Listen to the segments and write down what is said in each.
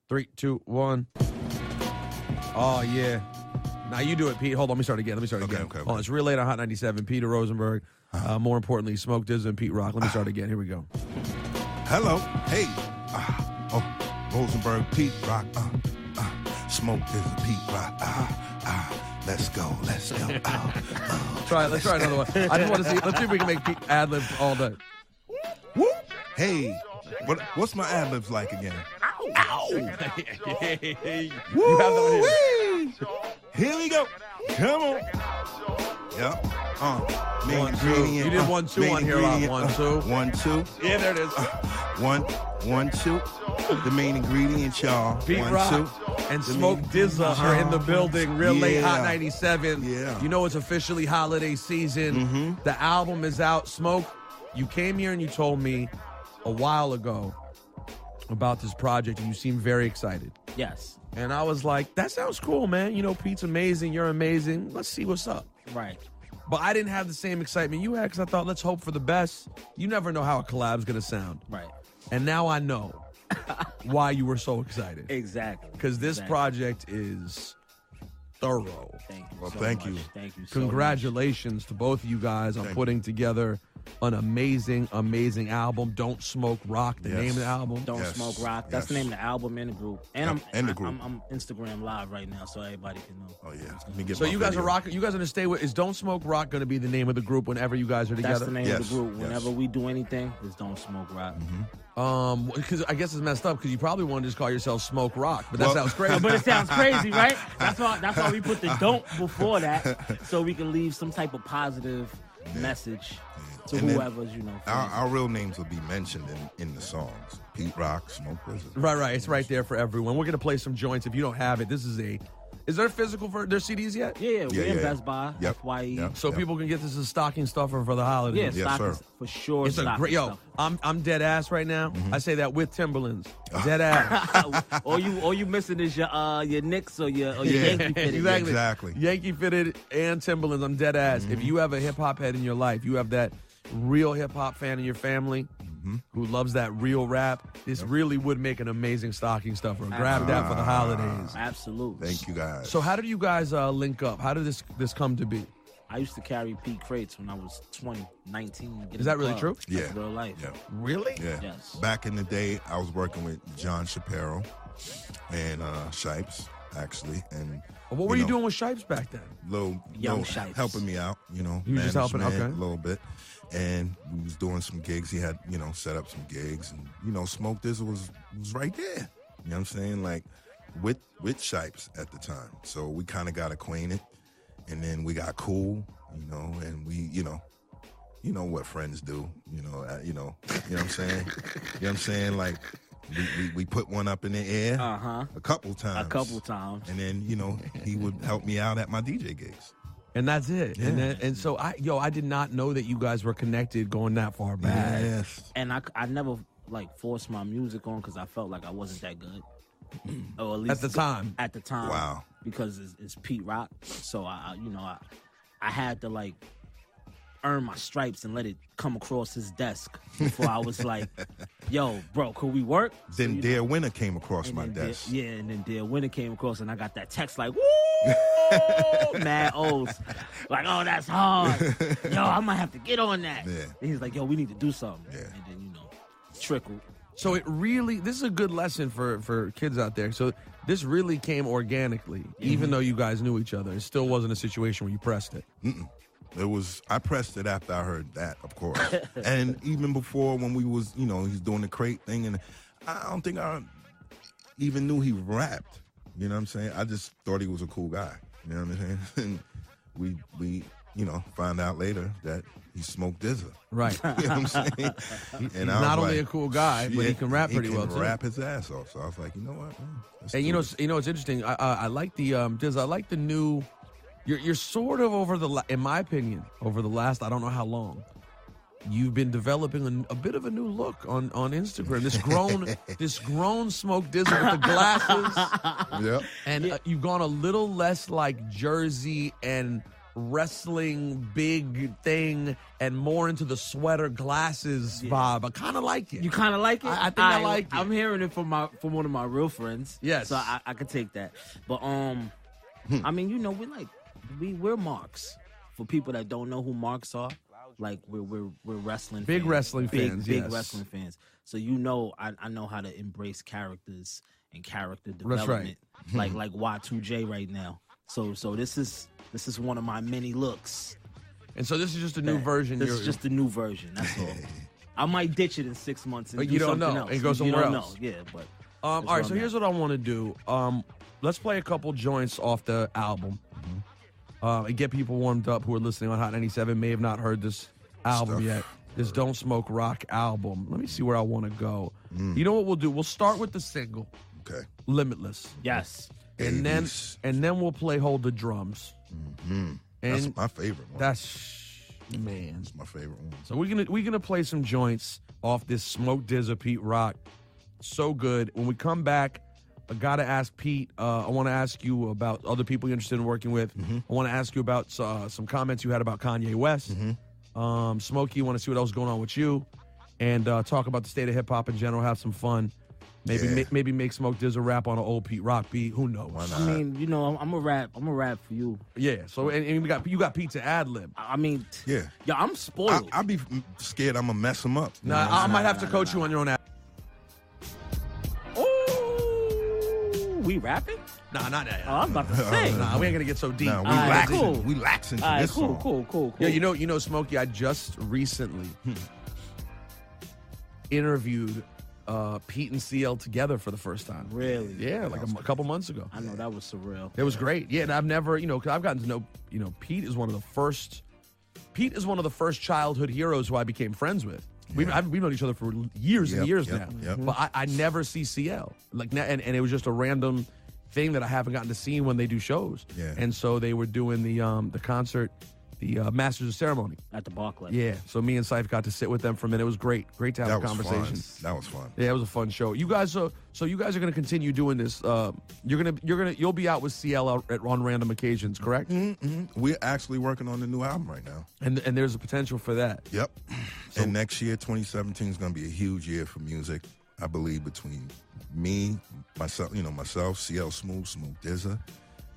3, 2, 1. Oh, yeah. Now you do it, Pete. Hold on, let me start again. Okay. Oh, it's real late on Hot 97. Peter Rosenberg. More importantly, Smoke Dizza and Pete Rock. Let me start again. Here we go. Hello. Hey. Rosenberg, Pete Rock. Smoke Dizza, Pete Rock. Let's go. Let's try another one. I just want to see. Let's see if we can make Pete ad-lib all day. Whoop. Hey. What's my ad-libs like again? Ow. You have them here. Here we go. Come on. Yep. Main 1, 2. ingredient. You did 1, 2 on here. 1, 2. 1, 2. Yeah, there it is. 1, 2. The main ingredient, y'all. Pete 1, Rock 2. and Smoke Dizza are in the building. Real late Hot 97. Yeah. You know it's officially holiday season. Mm-hmm. The album is out. Smoke, you came here and you told me a while ago about this project, and you seemed very excited. Yes. And I was like, that sounds cool, man. You know, Pete's amazing. You're amazing. Let's see what's up. Right. But I didn't have the same excitement you had because I thought, let's hope for the best. You never know how a collab's going to sound. Right. And now I know why you were so excited. Exactly. Because this project is thorough. Thank you. Well, so thank much. you. Thank you so Congratulations to both of you guys on putting together an amazing, amazing album. Don't Smoke Rock, the name of the album. much. Don't Smoke Rock. That's the name of the album and the group. And I'm Instagram live right now, so everybody can know. Oh yeah. Let me get So my you guys video. are rocking. You guys are gonna stay with. Is Don't Smoke Rock gonna be the name of the group whenever you guys are together? That's the name of the group. Yes. Whenever we do anything, it's Don't Smoke Rock. Because I guess it's messed up because you probably want to just call yourself Smoke Rock, but that sounds crazy. But it sounds crazy, right? That's why we put the don't before that, so we can leave some type of positive message to And then whoever's, Our real names will be mentioned in the songs. Pete Rock, Smoke Dizza. Right. It's right there for everyone. We're gonna play some joints. If you don't have it, this is a. Is there physical for their CDs yet? Yeah, we're in Best Buy, Yep. FYE. Yep. So people can get this as stocking stuffer for the holidays. Yeah, Yes, stock sir. is for sure. It's a stocking great stuff. I'm dead ass right now. I say that with Timberlands. Dead ass. all you missing is your Knicks or your Yankee fitted. Exactly. Yankee fitted and Timberlands. I'm dead ass. If you have a hip hop head in your life, you have that real hip hop fan in your family who loves that real rap. This really would make an amazing stocking stuffer. Grab that for the holidays. Absolutely. Thank you guys. So how did you guys link up? How did this come to be? I used to carry Pete crates when I was 20, 19. Is that really true? Yeah. That's real life. Yeah. Really? Yeah. Yes. Back in the day, I was working with John Shapiro and Shipes, actually. And What were you doing with Shipes back then? Young Shipes. helping me out, You were just helping, management okay. a little bit. And we was doing some gigs. He had, set up some gigs. And, Smoke Dizza was right there. You know what I'm saying? Like, with Shipes at the time. So we kind of got acquainted. And then we got cool, and we, you know what friends do. You know what I'm saying? You know what I'm saying? Like, we put one up in the air a couple times. And then, he would help me out at my DJ gigs. And that's it. Yeah. And so I did not know that you guys were connected going that far back. Yes. And I never forced my music on because I felt like I wasn't that good. Or at least At the time. At the time. Wow. Because it's Pete Rock. So I had to earn my stripes and let it come across his desk before I was like, yo, bro, could we work? Then So, Dear Winner came across my then desk. and then Dear Winner came across and I got that text like, woo! Mad O's. Like, oh, that's hard. Yo, I might have to get on that. Yeah. And he's like, yo, we need to do something. Yeah. And then, trickle. So this is a good lesson for kids out there. So this really came organically, even though you guys knew each other. It still wasn't a situation where you pressed it. I pressed it after I heard that, of course. And even before when we was, he's doing the crate thing, and I don't think I even knew he rapped. You know what I'm saying? I just thought he was a cool guy. You know what I'm saying? And we find out later that he smoked Dizza. Right. You know what I'm saying? He's And I was not only like, a cool guy, but he can rap pretty well, too. He can rap his ass off. So I was like, you know what? Let's And do it. you know it's interesting. I like the Diz. I like the new. You're sort of in my opinion, over the last I don't know how long, you've been developing a bit of a new look on Instagram. This grown Smoke Dizza with the glasses. Yep. And you've gone a little less like Jersey and wrestling big thing and more into the sweater glasses vibe. I kind of like it. You kind of like it? I think I like it. I'm hearing it from one of my real friends. Yes. So I could take that. But I mean, you know, we're marks. For people that don't know who marks are, like we're wrestling big fans. wrestling fans, big yes. wrestling fans. So you know, I know how to embrace characters and character development, right. like Y2J right now. So this is one of my many looks. And so this is just a new version. This is just a new version. That's all. I might ditch it in 6 months and But do you don't something know else. and go somewhere you don't else. Know. Yeah, but all right. So here's what I want to do. Let's play a couple joints off the album. And get people warmed up who are listening on Hot 97, may have not heard this album yet. This Don't Smoke Rock album. Let me see where I want to go. You know what we'll do? We'll start with the single. Okay. Limitless. yes. And then we'll play Hold the Drums. And that's my favorite one. That's my favorite one. So we're gonna play some joints off this Smoke Dizza Pete Rock. So good. When we come back, I gotta ask Pete. I want to ask you about other people you're interested in working with. I want to ask you about some comments you had about Kanye West. Smokey, want to see what else is going on with you, and talk about the state of hip hop in general. Have some fun. Maybe make Smoke Dizza rap on an old Pete Rock beat. Who knows? Why not? I mean, you know, I'm a rap for you. Yeah. So and you got Pete to ad lib. I mean, Yeah. I'm spoiled. I'd be scared I'm gonna mess him up. You know what I I'm might have to coach you on your own ad. We rapping? Nah, not that. Oh, I'm about to say. Nah, we ain't gonna get so deep. Nah, we All right, laxing. cool. We laxing to All right, this song. cool. Yeah, you know, Smokey, I just recently interviewed Pete and CL together for the first time. Really? Yeah, like a couple months ago. I know that was surreal. It was great. Yeah, and I've never, because I've gotten to know, Pete is one of the first childhood heroes who I became friends with. We've known each other for years and years now. But I never see CL. And it was just a random thing that I haven't gotten to see when they do shows. Yeah. And so they were doing the concert, the Masters of Ceremony. At the Barclay. Yeah. So me and Cipha got to sit with them for a minute. It was great. Great to have a conversation. That was fun. Yeah, it was a fun show. You guys are going to continue doing this. You'll be out with CL on random occasions, correct? Mm-hmm. We're actually working on the new album right now. And there's a potential for that. Yep. And next year, 2017, is going to be a huge year for music. I believe between me, myself, CL Smooth Dizza,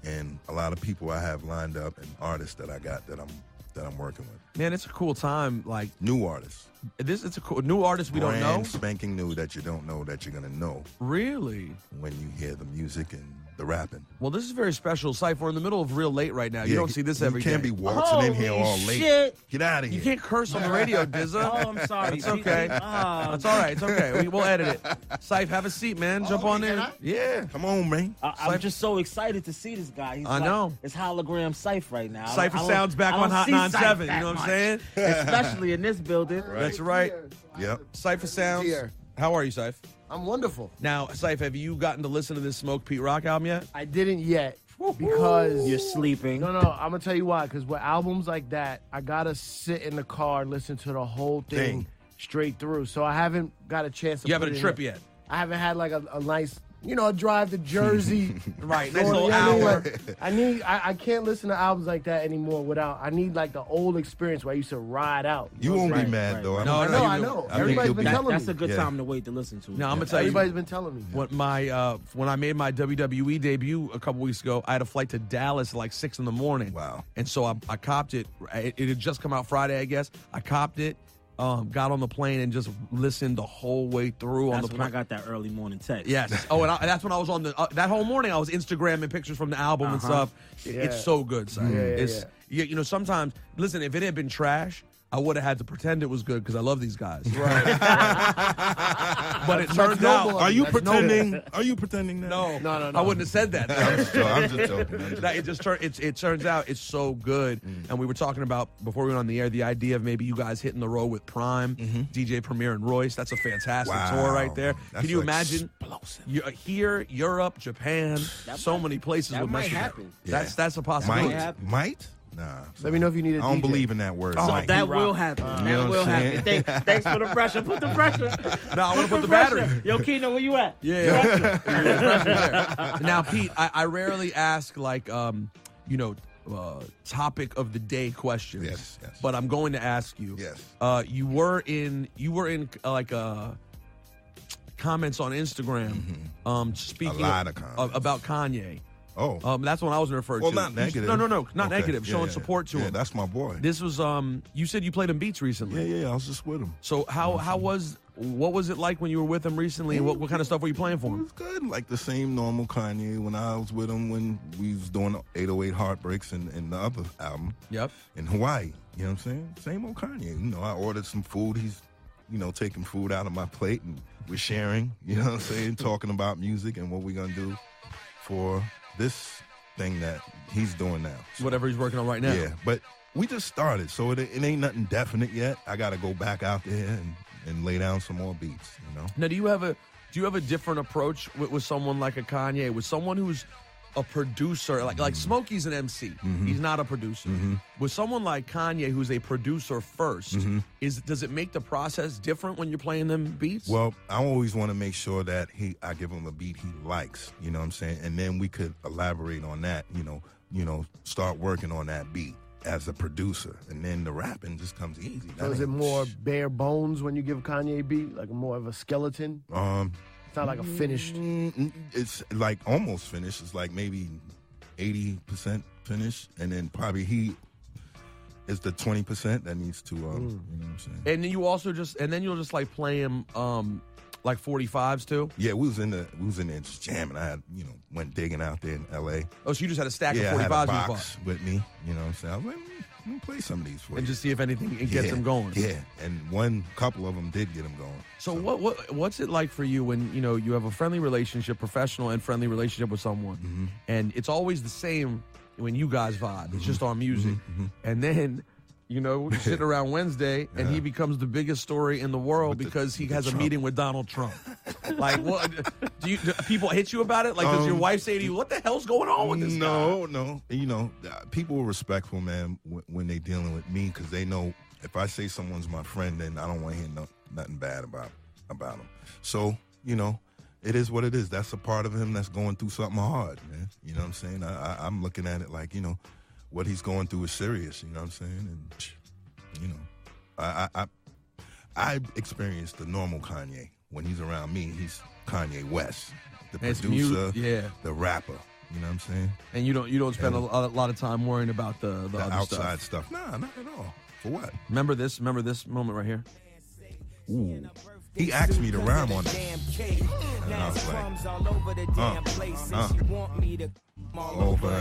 and a lot of people I have lined up and artists that I got that I'm working with. Man, it's a cool time. Like new artists. It's a cool new artist we don't know. Brand spanking new that you don't know that you're gonna know. Really? When you hear the music and the rapping. Well, this is very special. Cipha, we're in the middle of Real Late right now. You don't see this every day. You can't be waltzing in here all late. Shit. Get out of here. You can't curse on the radio, Dizza. Oh, I'm sorry. It's okay. That's all right. It's okay. We'll edit it. Cipha, have a seat, man. Jump on in. Yeah. Come on, man. I'm just so excited to see this guy. I know. It's hologram Cipha right now. Cipha sounds back on Hot 97. You know what I'm saying? Especially in this building. Right. That's right. Yep. Cipha sounds. Here. How are you, Cipha? I'm wonderful. Now, Cipha, have you gotten to listen to this Smoke Pete Rock album yet? I didn't yet because You're sleeping. No, I'm gonna tell you why. Because with albums like that, I gotta sit in the car and listen to the whole thing straight through. So I haven't got a chance to. You haven't a trip yet. I haven't had like a nice, a drive to Jersey. Right, Nice nice little hour. hour. I can't listen to albums like that anymore without. I need like the old experience where I used to ride out. You won't be Right, mad right, though. right. No, I know. I think Everybody's you'll been be- telling That's me. a good Yeah. time to wait to listen to. Now, I'm gonna tell you. Everybody's been telling me. When I made my WWE debut a couple weeks ago, I had a flight to Dallas at like 6 a.m. Wow. And so I copped it. It had just come out Friday, I guess. I copped it, got on the plane and just listened the whole way through on That's the when I plane. got that early morning text. Yes. Oh, and that's when I was on that whole morning. I was Instagramming pictures from the album and stuff. It's so good, son. Yeah. Sometimes, listen, if it had been trash, I would have had to pretend it was good because I love these guys. Right. But it turns out. Are you pretending? Are you pretending that? No. No. I wouldn't have said that. I'm just joking. It turns out it's so good. And we were talking about, before we went on the air, the idea of maybe you guys hitting the road with Prime, DJ Premier, and Royce. That's a fantastic tour right there. That's Can you imagine? explosive. You're here, Europe, Japan, so many places. that with might Mexico. happen. That's a possibility. Might? Nah. Let me know if you need a I don't DJ. believe in that word. So might. that will happen. You know That what will I'm happen. Thanks for the pressure. Put the pressure. No, I want to put the pressure. battery. Yo, Keno, where you at? Yeah. Now, Pete, I rarely ask, like, topic of the day questions. Yes. But I'm going to ask you. Yes. You were in like comments on Instagram. Speaking a lot of comments about Kanye. Oh. That's what I was referring Well, to. not negative. No, not Okay. negative. Showing support to him. Yeah, that's my boy. This was you said you played him beats recently. Yeah, I was just with him. So what was it like when you were with him recently, and what kind of stuff were you playing for It him? was good, like the same normal Kanye when I was with him when we was doing 808 Heartbreaks and the other album. Yep. In Hawaii. You know what I'm saying? Same old Kanye. I ordered some food. He's, taking food out of my plate and we're sharing, you know what I'm saying? Talking about music and what we're going to do for this thing that he's doing now. So, Whatever he's working on right now. yeah, but we just started, so it ain't nothing definite yet. I got to go back out there and lay down some more beats, Now, do you have a different approach with someone like a Kanye, with someone who's a producer, like Smokey's an MC. He's not a producer. With someone like Kanye, who's a producer first, does it make the process different when you're playing them beats? Well, I always want to make sure that I give him a beat he likes, you know what I'm saying? And then we could elaborate on that, start working on that beat as a producer. And then the rapping just comes easy. So is it more bare bones when you give Kanye a beat, like more of a skeleton? It's not like a finished. It's like almost finished. It's like maybe 80% finished, and then probably he is the 20% that needs to. You know what I'm saying? And then you'll just like play him like 45s too. Yeah, we was in there just jamming. I had went digging out there in L.A. Oh, so you just had a stack Yeah, of 45s I had a you bought. box with me. You know what I'm saying? I was like, let me play some of these for you. And just see if anything gets them going. Yeah, and couple of them did get them going. So what's it like for you when you have a friendly relationship, professional and friendly relationship with someone, and it's always the same when you guys vibe. It's just on music, and then sitting around Wednesday, and he becomes the biggest story in the world because he has a meeting with Donald Trump. Like, what? Do people hit you about it? Like, does your wife say to you, "What the hell's going on with this guy?" No. People are respectful, man, when they dealing with me because they know if I say someone's my friend, then I don't want to hear nothing bad about them. So, it is what it is. That's a part of him that's going through something hard, man. You know what I'm saying? I'm looking at it like, what he's going through is serious, you know what I'm saying? And, I experienced the normal Kanye. When he's around me, he's Kanye West, the producer, the rapper, you know what I'm saying? And you don't spend a lot of time worrying about the other outside stuff. Nah, not at all. For what? Remember this moment right here? Ooh. He asked me to rhyme on it. And I was like, all over a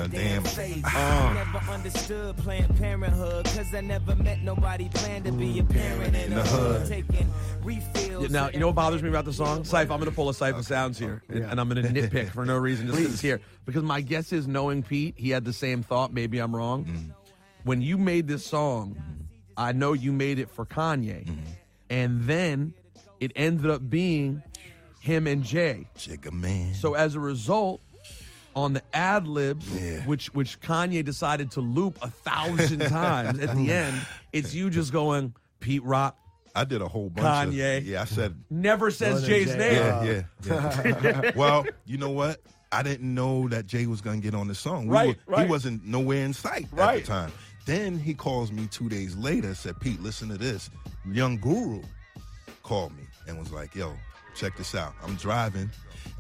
damn place. Never understood Planned Parenthood, cause I never met nobody planned to be a parent in the hood. Taking refills. Now, you know what bothers me about the song? Ciph, I'm going to pull a Cipha Sounds here, and I'm going to nitpick for no reason just because it's here. Because my guess is, knowing Pete, he had the same thought. Maybe I'm wrong. When you made this song, I know you made it for Kanye. And then it ended up being him and Jay. Jigga man. So as a result, on the ad-libs, which Kanye decided to loop 1,000 times at the end, it's you just going, Pete Rock. I did a whole bunch Kanye. I said. Never says Jay's name. Yeah. Well, you know what? I didn't know that Jay was going to get on the song. He wasn't nowhere in sight at the time. Then he calls me 2 days later, said, Pete, listen to this. Young Guru called me and was like, yo, check this out. I'm driving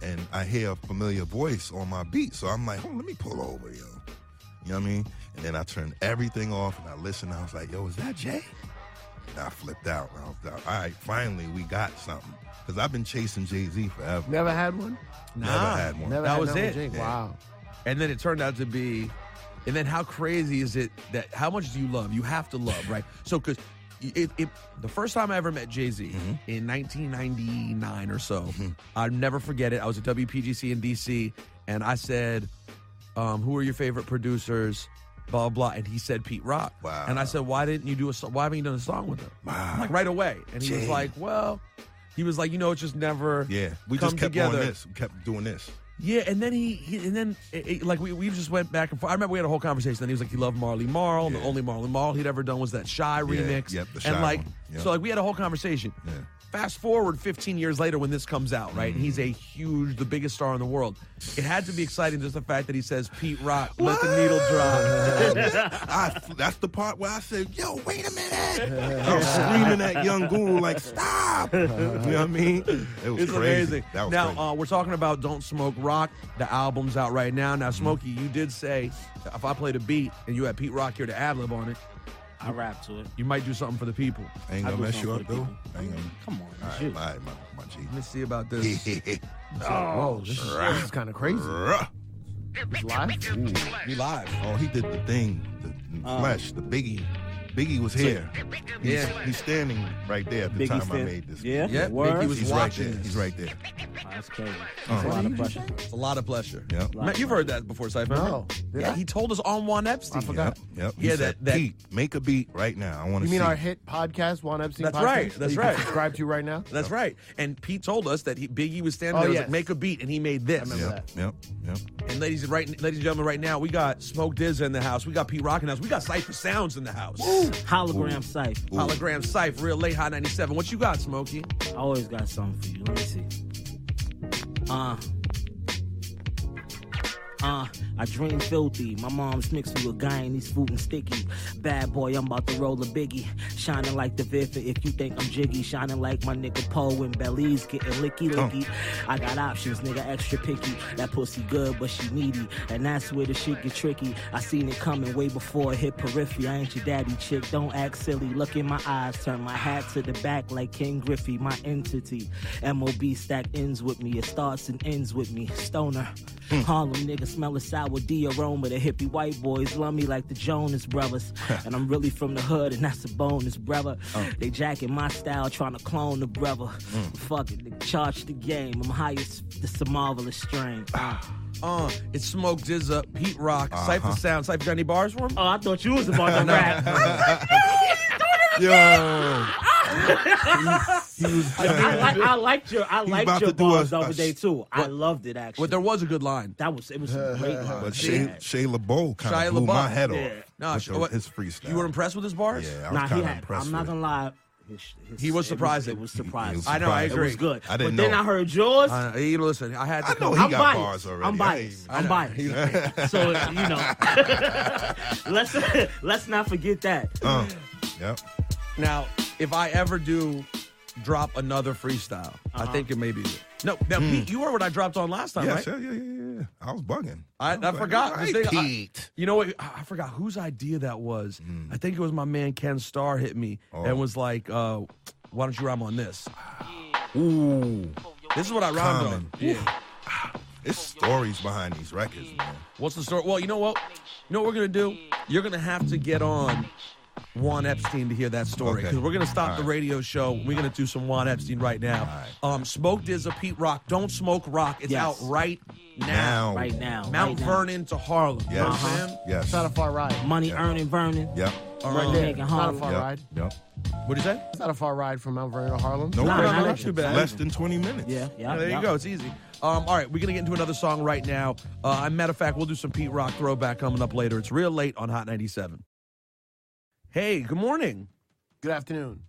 and I hear a familiar voice on my beat. So I'm like, let me pull over, yo. You know what I mean? And then I turned everything off and I listened. I was like, yo, is that Jay? And I flipped out. I was like, all right, finally we got something. Because I've been chasing Jay-Z forever. Never had one? Never had one. That was it. Yeah. Wow. And then it turned out to be, and then how crazy is it that, how much do you love? You have to love, right? So, because the first time I ever met Jay-Z in 1999 or so, I'll never forget it. I was at WPGC in D.C., and I said, who are your favorite producers? Blah, blah, and he said Pete Rock. Wow. And I said, why haven't you done a song with him? Wow. Like right away. And he was like, well, it's just never we come just kept together. on this. We kept doing this. Yeah, and then we just went back and forth. I remember we had a whole conversation. Then he was like, he loved Marley Marl, and the only Marley Marl he'd ever done was that Shy remix. Yep, the Shy and one. Yep. So we had a whole conversation. Yeah. fast forward 15 years later when this comes out, right? And he's the biggest star in the world. It had to be exciting just the fact that he says, Pete Rock, let the needle drop. That's the part where I said, yo, wait a minute. I was screaming at young Guru like, stop. You know what I mean? It was It's crazy. amazing. That was Now, crazy. we're talking about Don't Smoke Rock. The album's out right now. Now, Smokey, you did say if I played a beat and you had Pete Rock here to ad-lib on it, I rap to it. you might do something for the people. I ain't I gonna do mess you something up, for the though. I ain't gonna. Come on, All it's right, you. my G. Let me see about this. Whoa, this is kind of crazy. It's live? We live. Oh, he did the thing, the flesh, the Biggie. Biggie was here. Yeah. He's standing right there at the Biggie time I stand- made this. Yeah? Yep, Word? Biggie was He's right watching there. this. He's right there. Oh, that's crazy. That's a lot of pressure. It's a lot of pleasure. Yep. Matt, you've heard that before, Cipha. No. Did Yeah, I? he told us on Juan Epstein. I forgot. Yep. Yeah, He said, that- Pete, make a beat right now. I want to You see. mean our hit podcast, Juan Epstein That's podcast? right, that that's you right. can subscribe to right now? That's right. And Pete told us that Biggie was standing Oh, there, was yes. like, make a beat, and he made this. remember Yep. Yep. And ladies and gentlemen, right now, we got Smoke Dizza in the house. We got Pete Rock in the house. We got Cipha Sounds in the house. Hologram Ciph. Hologram Ciph, real late, Hot 97. What you got, Smokey? I always got something for you. Let me see. I dream filthy. My mom's mixed me with guy and he's food and sticky. Bad boy, I'm about to roll a biggie. Shining like the Vifa if you think I'm jiggy. Shining like my nigga Poe and Belize getting licky. I got options, nigga, extra picky. That pussy good, but she needy. And that's where the shit get tricky. I seen it coming way before it hit periphery. I ain't your daddy chick, don't act silly. Look in my eyes, turn my hat to the back like King Griffey, my entity. MOB stack ends with me, it starts and ends with me. Stoner. Harlem niggas smell a sour D aroma. The hippie white boys love me like the Jonas Brothers. And I'm really from the hood, and that's a bonus, brother. They jacking my style, trying to clone the brother. Fuck it, they charge the game. I'm highest, this a marvelous strain. It's Smoke Dizza, Pete Rock, Cipha Sounds. Cipha, got any bars for him? Oh, I thought you was about to rap. Yo. I liked your about to do bars a- the other day too. I loved it actually. But there was a good line. It was a great line. But Shea LaBeouf kind Shia of blew LaBeouf. my head Yeah. off No, with his freestyle. You were impressed with his bars? Yeah, I was Nah, kind of impressed I'm not with gonna it. lie. He was surprising. It was He surprising. was I know, I surprised. It agree. was good. I didn't but then know. I heard yours. Listen, I had to I know come. he I'm got biased. bars already. I'm biased. I'm biased. So let's not forget that. Yep. Now, if I ever do drop another freestyle, I think it may be it. No, now, Pete, you heard what I dropped on last time, Yes, right? yeah. I was bugging. I forgot. All right, The thing- Pete. You know what? I forgot whose idea that was. I think it was my man Ken Starr hit me and was like, why don't you rhyme on this? Ooh. This is what I rhymed on. Yeah. It's stories behind these records, man. What's the story? Well, you know what? You know what we're going to do? You're going to have to get on Juan Epstein to hear that story. Okay. Because we're going to stop All the right. radio show. We're going to do some Juan Epstein right now. Smoke Dizza, Pete Rock, Don't Smoke Rock. It's Yes. out right now. Right now. Mount right now. Vernon to Harlem. You know what I'm saying? Yes. It's not a far ride. Money earning Vernon. Yep. Right there. Making It's not a Harlem. far Yep. ride. Yep. What'd you say? It's not a far ride from Mount Vernon to Harlem. No, Nah, problem. not too bad. Less than 20 minutes. Yeah. There you go. It's easy. All right, we're going to get into another song right now. Matter of fact, we'll do some Pete Rock throwback coming up later. It's real late on Hot 97. Hey, good morning. Good afternoon.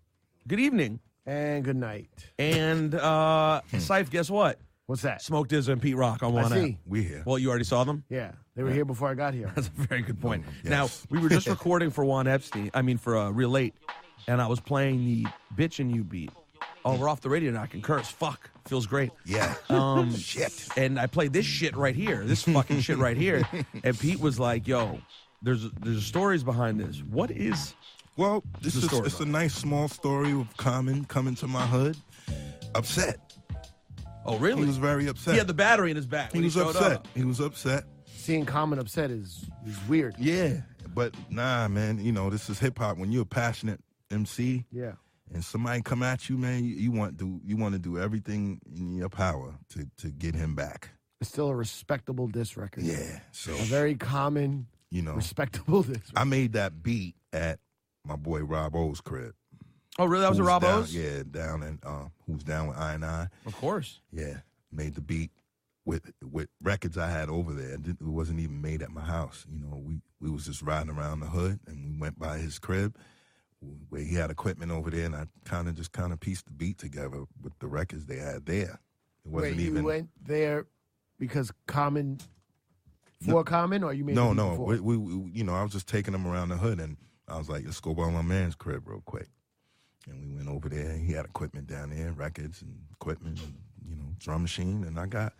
Good evening. And good night. And, Ciph, guess what? What's that? Smoke Dizza and Pete Rock on I one see. app. We here. Well, you already saw them? Yeah, they were here before I got here. That's a very good point. Yes. Now, we were just recording for Juan Epstein, for Real Late, and I was playing the Bitchin' You beat. Oh, we're off the radio now. I can curse. Fuck. Feels great. Yeah. Shit. And I played this shit right here, this fucking shit right here. And Pete was like, yo, there's stories behind this. What is... Well, this the is story it's a about? nice small story of Common coming to my hood, upset. Oh, really? He was very upset. He had the battery in his back He when was he showed upset. up. He was upset. Seeing Common upset is weird. Yeah, but nah, man. You know, this is hip hop. When you're a passionate MC, Yeah. and somebody come at you, man, you want to do everything in your power to get him back. It's still a respectable diss record. Yeah. So A very common, you know, respectable diss record. I made that beat at my boy Rob O's crib. Oh, really? That was a Who's Rob down- O's? Yeah, down in who's down with I&I. Of course. Yeah, made the beat with records I had over there. It wasn't even made at my house. You know, we was just riding around the hood, and we went by his crib. where he had equipment over there, and I kind of pieced the beat together with the records they had there. It wasn't Wait, even. you went there because Common, Common, or you made No, the beat no. before? We I was just taking him around the hood, and I was like, let's go by my man's crib real quick. And we went over there. He had equipment down there, records and equipment, and, drum machine. And I got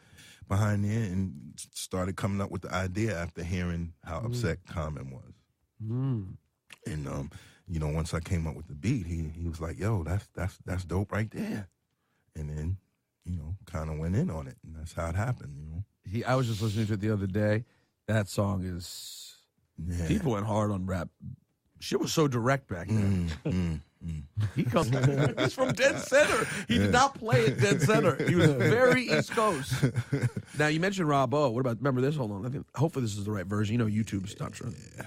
behind there and started coming up with the idea after hearing how upset Common was. And once I came up with the beat, he was like, "Yo, that's dope right there." And then, kind of went in on it, and that's how it happened. I was just listening to it the other day. That song is. Yeah. People went hard on rap. Shit was so direct back then. He's from Dead Center. He did not play at Dead Center. He was very East Coast. Now, you mentioned Rob O. What about, remember this? Hold on. Hopefully this is the right version. YouTube's not true. Yeah.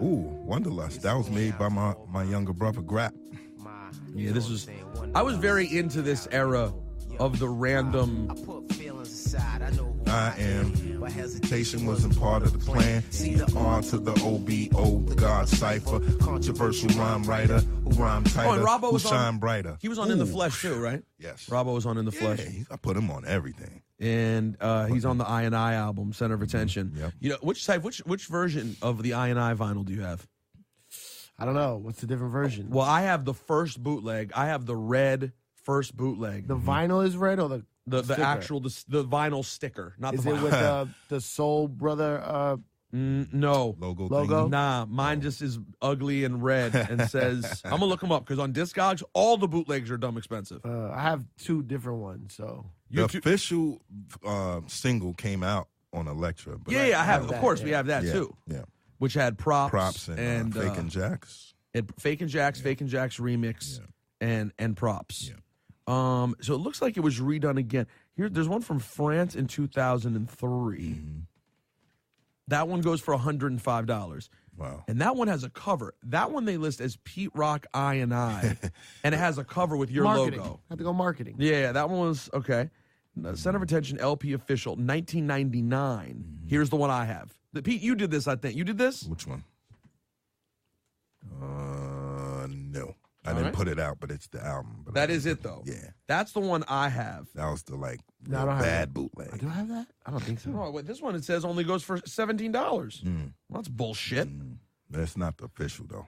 Ooh, Wonderlust. That was made by my younger brother, Grap. Yeah, I was very into this era of the random. I am. Hesitation wasn't part of the plan. C-R to the O-B-O, the God Cipha. Controversial rhyme writer who rhymed tighter, and Robbo was shine brighter. He was on In the Flesh too, right? Yes. Robbo was on In the Flesh. I put him on everything. And he's on the I&I album, Center of Attention. Yep. Which version of the I&I vinyl do you have? I don't know. What's the different version? Well, I have the first bootleg. I have the red first bootleg. The vinyl is red or the sticker? actual the vinyl sticker, not Is the it vinyl. with the Soul Brother no logo? Logo? Nah, mine just is ugly and red and says I'm gonna look them up because on Discogs all the bootlegs are dumb expensive. I have two different ones, so The official single came out on Elektra. But I have. that, Of course, yeah. we have that too. Yeah. Which had props and Fake and Jacks. Fake and Jacks remix, and props. Yeah. So it looks like it was redone again. There's one from France in 2003. That one goes for $105. Wow. And that one has a cover. That one they list as Pete Rock I&I, and it has a cover with your marketing. logo. Have to go marketing. Yeah, that one was okay. Center of Attention LP official 1999. Here's the one I have. Pete, you did this, I think. You did this? Which one? No. I didn't put it out, but it's the album. But That is it, though. Yeah. That's the one I have. That was the No, I real don't have bad that. bootleg. Do I have that? I don't think so. Oh, wait, this one it says only goes for $17. Well, that's bullshit. That's not the official though.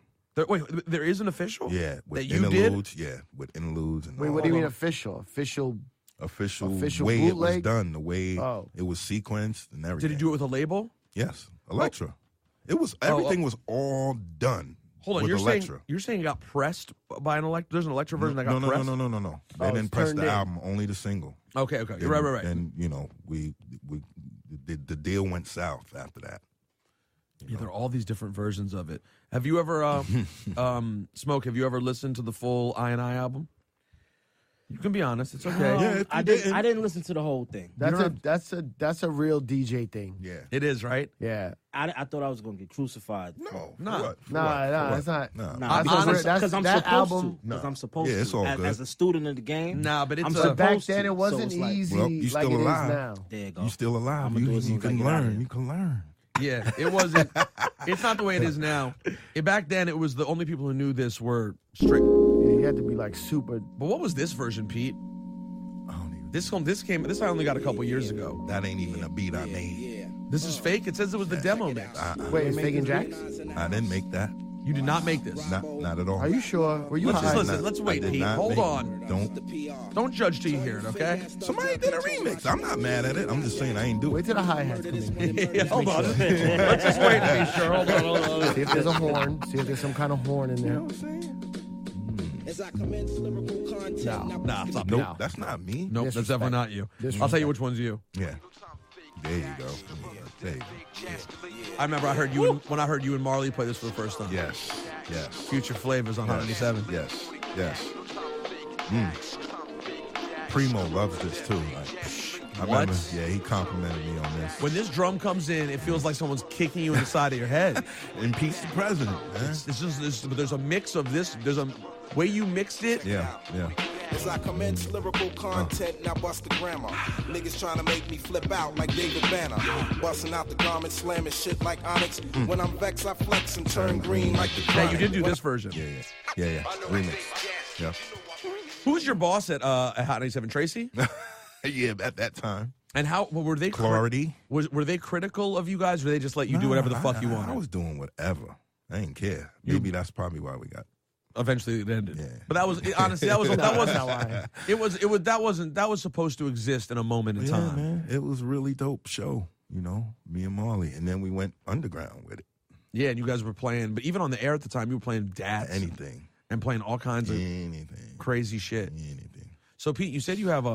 There is an official? Yeah, with that you did? interludes. Yeah, with interludes and Wait, all what do you that. mean official? Official way it was bootleg? done, the way Oh. it was sequenced and everything. Did he do it with a label? Yes, Elektra. It was everything was all done. Hold on, with Elektra. you're saying it got pressed by an Elektra? There's an Elektra version that got pressed? No. They Oh, didn't it's press turned the in. album, only the single. Okay. You're right. And the deal went south after that. Yeah, there are all these different versions of it. Have you ever, Smoke, have you ever listened to the full I&I album? You can be honest. It's okay. Yeah, if you I didn't listen to the whole thing. That's a real DJ thing. Yeah. It is, right? Yeah. I thought I was gonna get crucified. No. Nah. For what? For Nah, what? it's not. Nah. Nah, That's- because I'm that supposed album- to. Because I'm supposed Yeah, to. it's all good. As a student of the game. Nah, but it's I'm a- supposed Back then to. it wasn't So it's like, easy Well, you like still it is alive. now. There you go. You still alive. I'ma do it as soon You as I can get out of learn. here. You can learn. Yeah, it wasn't. It's not the way it is now. Back then, it was the only people who knew this were straight. Yeah, you had to be like super. But what was this version, Pete? I don't even. This I only got a couple years ago. That ain't even a beat I made. This is fake. It says it was the demo mix. Wait, it's Fake and Jacks? I didn't make that. You did not make this. Not at all. Are you sure? Were you Let's just high? listen. Let's wait, I did Pete. not Hold make on. it. Don't judge till you hear it, okay? Somebody did a remix. I'm not mad at it. I'm just saying I ain't do Wait it. till the hi-hats come in. Yeah, hold on. Let's just wait and be sure. Hold on. See if there's a horn. See if there's some kind of horn in there. As I commence lyrical content. Nah, stop. Nope, No. that's not me. Nope, that's definitely not you. I'll tell you which one's you. Yeah. There you go. There you go. I remember when I heard you and Marley play this for the first time. Yes. Yes. Future Flavors on Hot 97. Yes. Yes. Primo loves this too. I remember, yeah, he complimented me on this. When this drum comes in, it feels like someone's kicking you in the side of your head. Impeach the president, man. It's just there's a mix of this. There's a way you mixed it. Yeah. As I commence lyrical content, now bust the grammar. Niggas trying to make me flip out like David Banner. Busting out the garment, slamming shit like Onyx. When I'm vexed, I flex and turn green like the Now, you did do this version. Yeah. Remix. Yeah. Who was your boss at Hot 97? Tracy? Yeah, at that time. And how were they? Clarity. Were they critical of you guys, or they just let you do whatever the fuck you wanted? I was doing whatever. I didn't care. Maybe that's probably why we got. Eventually it ended. Yeah. But that was honestly that wasn't why. That was supposed to exist in a moment in time. Man, it was a really dope show. You know, me and Marley, and then we went underground with it. Yeah, and you guys were playing, but even on the air at the time, you were playing dats. Anything. And playing all kinds of crazy shit. Anything. So Pete, you said you have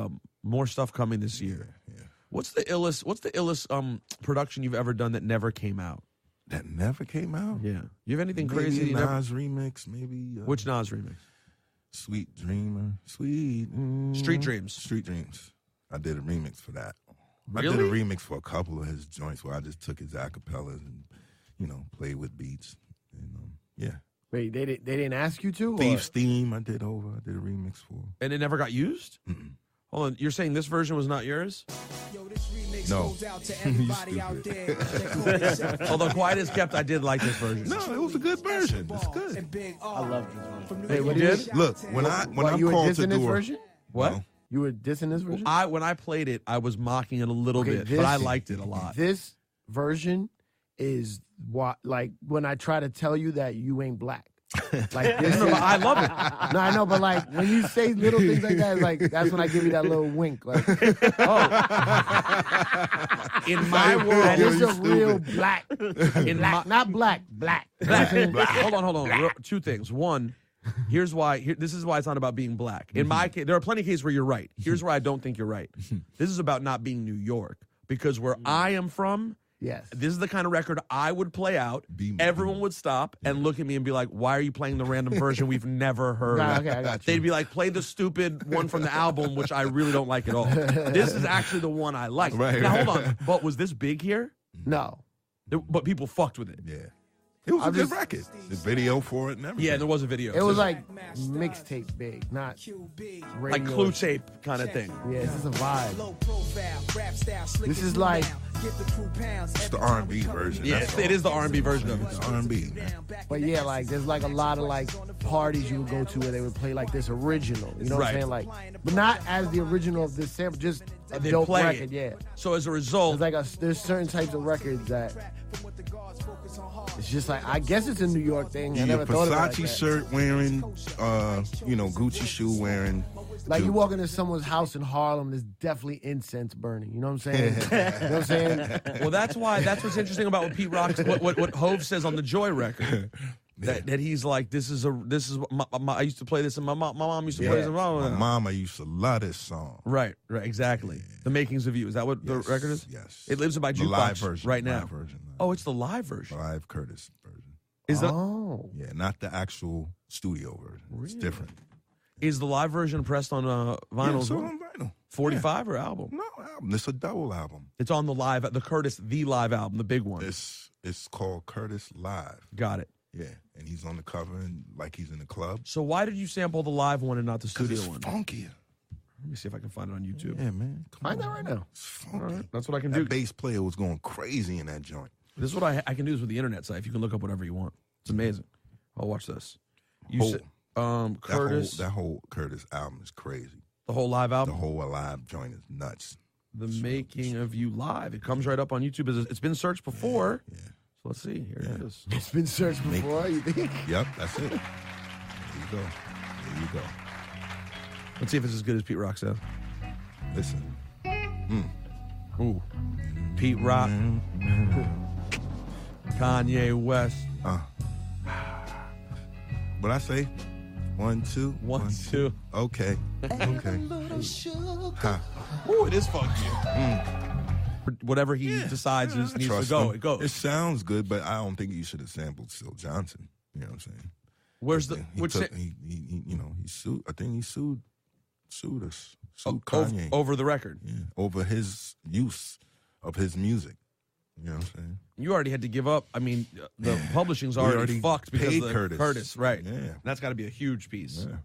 more stuff coming this year. Yeah. What's the illest production you've ever done that never came out? That never came out? Yeah. You have anything maybe crazy? Maybe Nas remix, maybe. Which Nas remix? Sweet Dreamer. Street Dreams. I did a remix for that. Really? I did a remix for a couple of his joints where I just took his acapellas and, played with beats. And, yeah. Wait, they didn't ask you to? Thief's Theme I did a remix for. And it never got used? Mm-mm. Hold on, you're saying this version was not yours? No. Although quiet as kept, I did like this version. No, it was a good version. It's good. I love this one. Hey, what You did? Look, when I'm you were called to dissing this do version? What? No. You were dissing this version? When I played it, I was mocking it a little bit, but I liked it a lot. This version is what, like, when I try to tell you that you ain't black. Like this I love it. No, I know, but like when you say little things like that, like that's when I give you that little wink. Like, oh, in my world, this is a real black, not black. Hold on. Two things. One, here's why. This is why it's not about being black. In my case, there are plenty of cases where you're right. Here's where I don't think you're right. This is about not being New York, because where I am from. Yes. This is the kind of record I would play out. Everyone would stop and look at me and be like, why are you playing the random version we've never heard? Okay, I got you. They'd be like, play the stupid one from the album, which I really don't like at all. This is actually the one I like. Right, now, right. hold on. But was this big here? No. But people fucked with it. Yeah. It was a good record. The video for it and everything. Yeah, there was a video. It was like mixtape big, not radio. Like clue tape kind of thing. Yeah, this is a vibe. This is like it's the R&B version. Yeah, it is the R&B version of it. It's R&B. But yeah, like there's like a lot of like parties you would go to where they would play like this original. You know what I'm saying? Like, but not as the original of this sample, just a dope record. Yeah. So as a result, there's certain types of records that it's just like, I guess it's a New York thing. I never thought about it. Versace shirt wearing, Gucci shoe wearing. Like you walk into someone's house in Harlem, there's definitely incense burning. You know what I'm saying? You know what I'm saying? Well, that's what's interesting about what Pete Rock's, what Hove says on the Joy record. That he's like, I used to play this, and my mom used to play this. My mama used to love this song. Right, exactly. Yeah. The Makings of You. Is that what the record is? Yes. It lives in my jukebox live version, right now. Live version. Oh, it's the live version. Live Curtis version. Is that? Oh. Yeah, not the actual studio version. Really? It's different. Is the live version pressed on vinyl? Yeah, it's on vinyl. 45 or album? No, album. It's a double album. It's on the Curtis, the live album, the big one. It's called Curtis Live. Got it. Yeah, and he's on the cover and like he's in the club. So why did you sample the live one and not the studio it's one? Funkier. Let me see if I can find it on YouTube. Yeah, man. Find that right now. It's funky. All right, that's what I can that do. That bass player was going crazy in that joint. This is what I can do this with the internet site. You can look up whatever you want. It's amazing. Oh, watch this. Curtis. That whole Curtis album is crazy. The whole live album? The whole live joint is nuts. The Making of You Live. It comes right up on YouTube. It's been searched before. Yeah. So let's see. Here it is. It's been searched before, you think? Yep, that's it. There you go. Let's see if it's as good as Pete Rock said. Listen. Ooh. Pete Rock. Kanye West. What I say? 1, 2. 1, 2. Okay. Huh. Ooh, it is funky. Whatever he decides needs to go, it goes. It sounds good, but I don't think you should have sampled Syl Johnson. You know what I'm saying? Where's the he sued? I think he sued us. Sued Kanye over the record. Yeah, over his use of his music. You know what I'm saying? You already had to give up. I mean, the publishing's already fucked because of Curtis. Curtis, right? Yeah, that's got to be a huge piece. Yeah.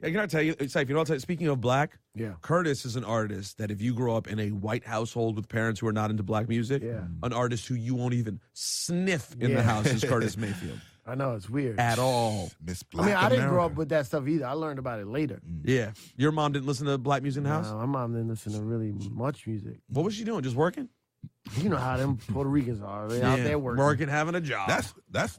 Can I tell you, Cipha, you know what I'll tell you? Speaking of black, Yeah. Curtis is an artist that if you grow up in a white household with parents who are not into black music, an artist who you won't even sniff in the house is Curtis Mayfield. I know, it's weird. At all. Miss Black I didn't grow America. up with that stuff either. I learned about it later. Yeah. Your mom didn't listen to black music in the house? My mom didn't listen to really much music. What was she doing? Just working? You know how them Puerto Ricans are. They out there working. Having a job. That's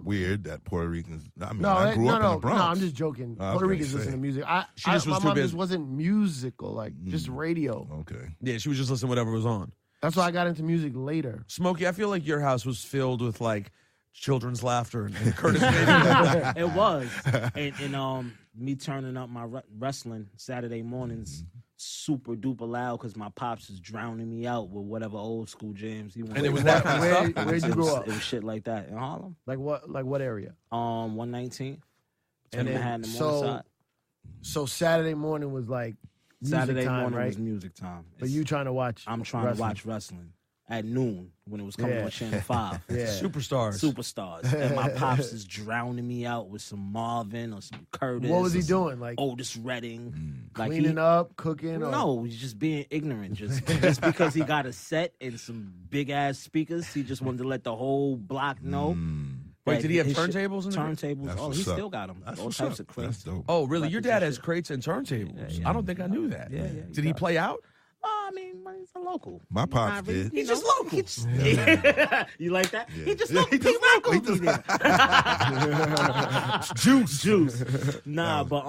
weird that Puerto Ricans. I mean, No, I grew up in the Bronx. No, I'm just joking. Puerto Ricans listen to music. She just was my too mom busy. just wasn't musical, like just radio. Okay. Yeah, she was just listening to whatever was on. That's why I got into music later. Smokey, I feel like your house was filled with like children's laughter and Curtis Mayfield. It was. And me turning up my wrestling Saturday mornings super duper loud because my pops is drowning me out with whatever old school jams he wanted. And it was that kind of stuff? Where'd you grow up? It was shit like that in Harlem. Like what area? 119. And then, Manhattan and Morningside. So Saturday morning was like music Saturday time, morning right? was music time. But you trying to watch? I'm trying to watch wrestling at noon when it was coming on Channel 5. Yeah. Superstars. And my pops is drowning me out with some Marvin or some Curtis. What was he doing? Like Otis Redding. Like cleaning up, cooking? Or? No, he's just being ignorant. Just because he got a set and some big ass speakers, he just wanted to let the whole block know. Wait, did he have his turntables in the turntables? That's Oh, he what's up. still got them. That's All what's types up. of crates. That's dope. Oh, really? Your dad has shit. crates and turntables. I don't think I knew that. Yeah. Did he play out? I mean, he's a local. My pops did. He's just local. You like that? Yeah. He just Yeah, local. he just He local. Juice. Nah, but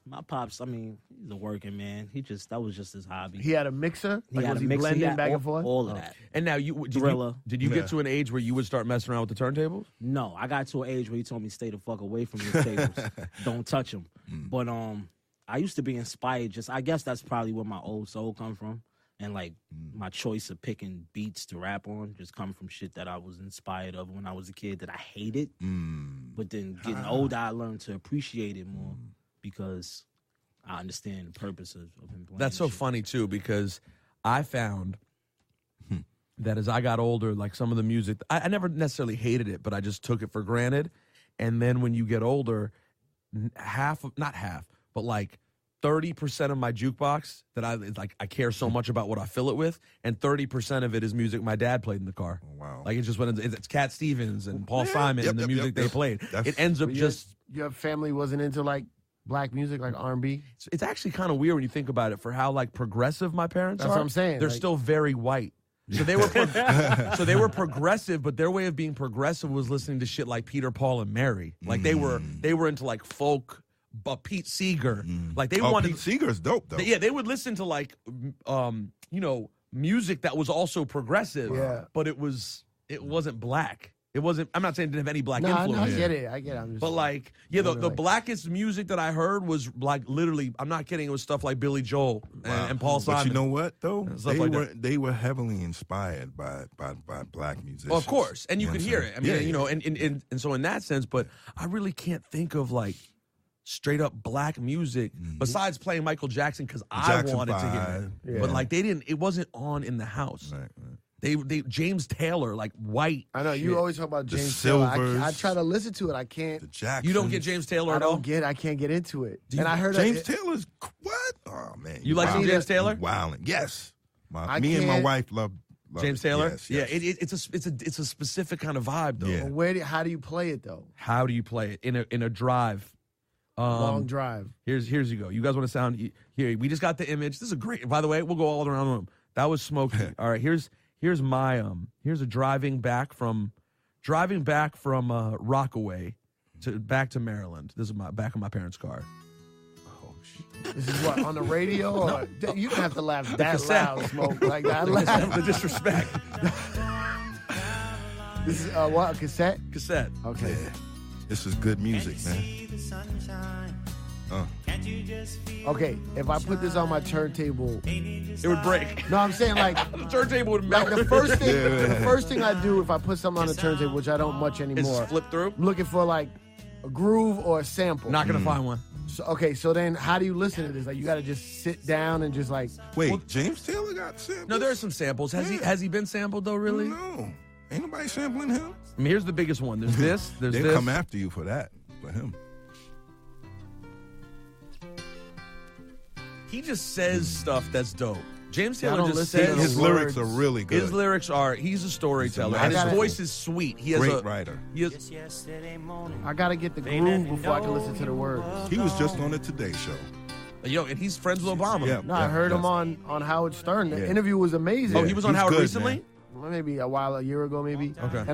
my pops. I mean, he's a working man. That was just his hobby. He had a mixer. He Like had was a he mixer, blending had back and forth? all of that. And now did you get to an age where you would start messing around with the turntables? No, I got to an age where he told me stay the fuck away from these tables. Don't touch them. But I used to be inspired. I guess that's probably where my old soul come from, and like my choice of picking beats to rap on just come from shit that I was inspired of when I was a kid that I hated. But then getting older, I learned to appreciate it more because I understand the purpose of him playing. That's so shit. funny too, because I found that as I got older, like some of the music, I never necessarily hated it, but I just took it for granted. And then when you get older, not half, but like 30% of my jukebox that I care so much about what I fill it with, and 30% of it is music my dad played in the car. Oh, wow. Like it's just when it's Cat Stevens and Paul Simon and the music they played. It ends up just. Your family wasn't into like black music, like R&B? It's actually kind of weird when you think about it for how like progressive my parents are. That's what I'm saying. They're Like- still very white. So they were progressive, but their way of being progressive was listening to shit like Peter, Paul, and Mary. Like they were into like folk, but Pete Seeger. Like they wanted Pete Seeger's dope though. they would listen to like music that was also progressive. Yeah. But it wasn't black. It wasn't. I'm not saying it didn't have any black No, influence. I get it. I'm just. But like, yeah, the like- blackest music that I heard was like literally, I'm not kidding, it was stuff like Billy Joel and Paul Simon. But you know what though? Stuff like They were heavily inspired by black musicians. Well, of course, and you know could what hear I'm it. I saying? mean, you know, and so in that sense, but I really can't think of like straight up black music besides playing Michael Jackson because I Jackson wanted to 5, hear it. yeah. But like they didn't. It wasn't on in the house. Right. They James Taylor, like white. I know you shit. always talk about The James Taylor. Silvers. I try to listen to it. I can't. The Jacksons. You don't get James Taylor I at all. I can't get into it. And I heard James it, Taylor's what? Oh man, You like some James Taylor? Wilding, yes. I Me and my can't- wife love James it. Taylor. Yes. Yeah, it's a specific kind of vibe though. Yeah. how do you play it though? How do you play it in a drive? Long drive. Here's you go. You guys want to sound here? We just got the image. This is a great. By the way, we'll go all around the room. That was Smokey. All right, here's my here's a driving back from Rockaway back to Maryland. This is back in my parents' car. Oh shit. This is what on the radio. Or, you don't have to laugh that cassette. loud, Smoke. Like that. Laugh. The disrespect. This is what, a cassette? Cassette. Okay. Yeah. This is good music, man. Okay, if I put this on my turntable, It would break. no, I'm saying like The turntable would melt. like the first thing I do if I put something on the turntable, which I don't much is anymore, flip through. I'm looking for like a groove or a sample. Not gonna find one. So then how do you listen to this? Like you got to just sit down and just like Wait, James Taylor got samples? No, there are some samples. Has he been sampled though? Really? No. Ain't nobody sampling him. I mean, here's the biggest one. There's this. There's They this. come after you for that, for him. he just says stuff that's dope. James Taylor just listen to says His lyrics are really good. His lyrics are. He's a storyteller, and his voice is sweet. He has Great writer. I gotta get the groove before I can listen to the words. He was just on the Today Show. Yo, and he's friends with Obama. Yeah. No, I heard him on Howard Stern. The interview was amazing. Oh, he was on Howard good, recently? man. Maybe a year ago, maybe. Okay.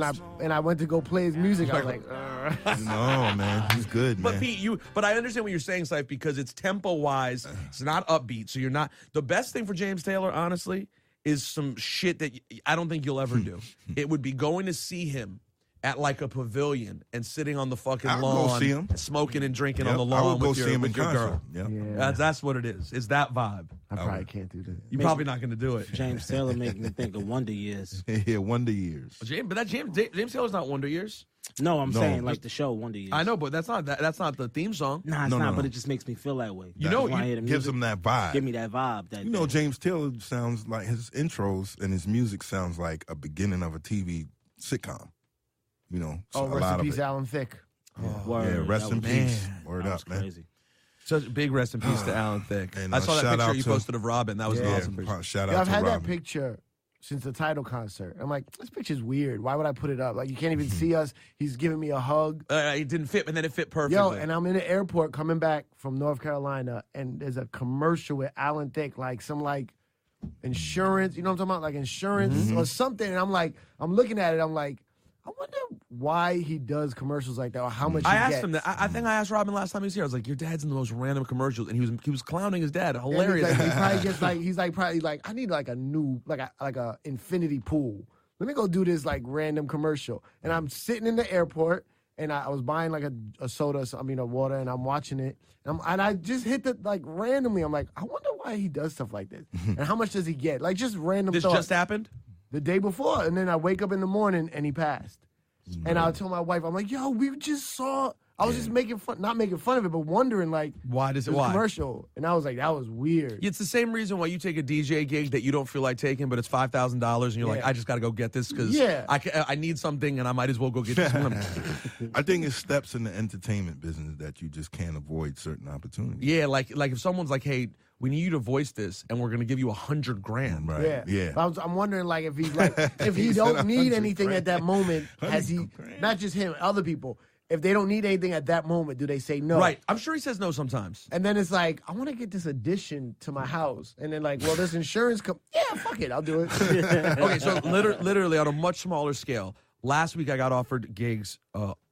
And I went to go play his music. I was like, No, man. He's good, man. But Pete, but I understand what you're saying, Ciph, because it's tempo-wise. It's not upbeat, so you're not. The best thing for James Taylor, honestly, is some shit that I don't think you'll ever do. It would be going to see him at like a pavilion and sitting on the fucking lawn, go see him. Smoking and drinking on Yep, the lawn I would go with see him in your girl. concert. Yep. yeah, That's what it is. It's that vibe. I probably can't do that. You're probably not going to do it. James Taylor making me think of Wonder Years. Yeah, Wonder Years. James Taylor's not Wonder Years. No, I'm saying like the show Wonder Years. I know, but that's not the theme song. Nah, it's No, not. no. But it just makes me feel that way. You know, When I hear the Gives music, him that vibe. give me that vibe. You know, James Taylor sounds like his intros and his music sounds like a beginning of a TV sitcom. You know, Oh, a rest lot in of peace, it. Alan Thicke. Yeah, rest in peace. Word That up, was man. crazy. Such a big rest in peace to Alan Thicke. And, I saw that shout picture out you to- posted of Robin. That was an awesome picture. Shout Yeah, out I've to had Robin. that picture since the title concert. I'm like, this picture's weird. Why would I put it up? Like, you can't even see us. He's giving me a hug. It didn't fit, and then it fit perfectly. Yo, and I'm in the airport coming back from North Carolina, and there's a commercial with Alan Thicke, like some like insurance. You know what I'm talking about? Like insurance or something. And I'm like, I'm looking at it. I'm like, I wonder why he does commercials like that or how much he I asked gets. him that. I think I asked Robin last time he was here. I was like, "Your dad's in the most random commercials," and he was clowning his dad. And Hilarious. He probably gets like he's like probably like I need like a new like a infinity pool. Let me go do this like random commercial. And I'm sitting in the airport and I was buying like a soda, a water, and I'm watching it. And I just hit it like randomly. I'm like, I wonder why he does stuff like this. And how much does he get? Like just random This thoughts. just happened. The day before, and then I wake up in the morning and he passed. And I told my wife, I'm like, yo, we just saw. I was just not making fun of it, but wondering like, Why does it? this Why? commercial? And I was like, that was weird. It's the same reason why you take a DJ gig that you don't feel like taking, but it's $5,000, and you're like, Yeah. I just got to go get this because Yeah. I need something, and I might as well go get this one. I think it's steps in the entertainment business that you just can't avoid certain opportunities. Yeah, like if someone's like, hey, we need you to voice this, and we're gonna give you $100,000. Right. Yeah. But I'm wondering, like, if he's like, if he He don't said need 100 anything grand. at that moment, has he? $100,000. Not just him, other people. If they don't need anything at that moment, do they say no? Right. I'm sure he says no sometimes. And then it's like, I want to get this addition to my house, and then like, well, this insurance yeah, fuck it, I'll do it. Okay, so literally on a much smaller scale, last week I got offered gigs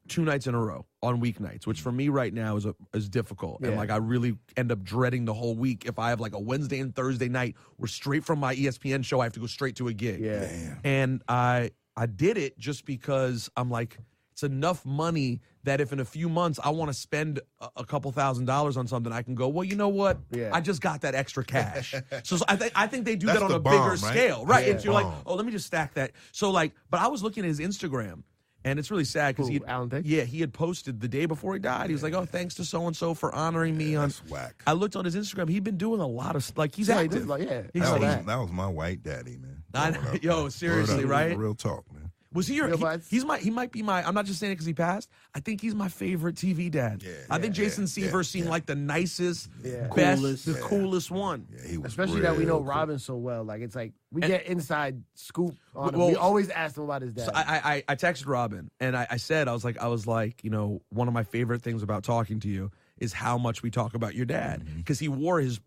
2 nights in a row on weeknights, which for me right now is difficult. And Yeah. like I really end up dreading the whole week if I have like a Wednesday and Thursday night where straight from my ESPN show I have to go straight to a gig. Yeah. And I did it just because I'm like, it's enough money that if in a few months I want to spend a couple $1,000s on something, I can go, well, you know what? Yeah. I just got that extra cash. so I think they do That's that on the a bigger bomb, right? scale. Right. Yeah. And you're like, Bomb. oh, let me just stack that. So like, but I was looking at his Instagram. And it's really sad because Who, Alan Thicke? he had posted the day before he died. He was like, "Oh, thanks to so and so for honoring me." On That's whack. I looked on his Instagram. He'd been doing a lot of like he's Yeah, he active. did, like, yeah. He's I know like, That was my white daddy, man. I Growing know. up, Yo, man. seriously, Word up. right? Real talk, man. was he your? Yeah, but He might be my. I'm not just saying it because he passed. I think he's my favorite TV dad. Yeah, I think yeah, Jason yeah, Seaver seemed yeah. like the nicest, Yeah. best, Coolest. the coolest one. Yeah, he was Especially that we know real cool. Robin so well. Like, it's like we get inside scoop on him. Well, We always ask him about his dad. So I texted Robin and I said, I was like, you know, one of my favorite things about talking to you is how much we talk about your dad because he wore his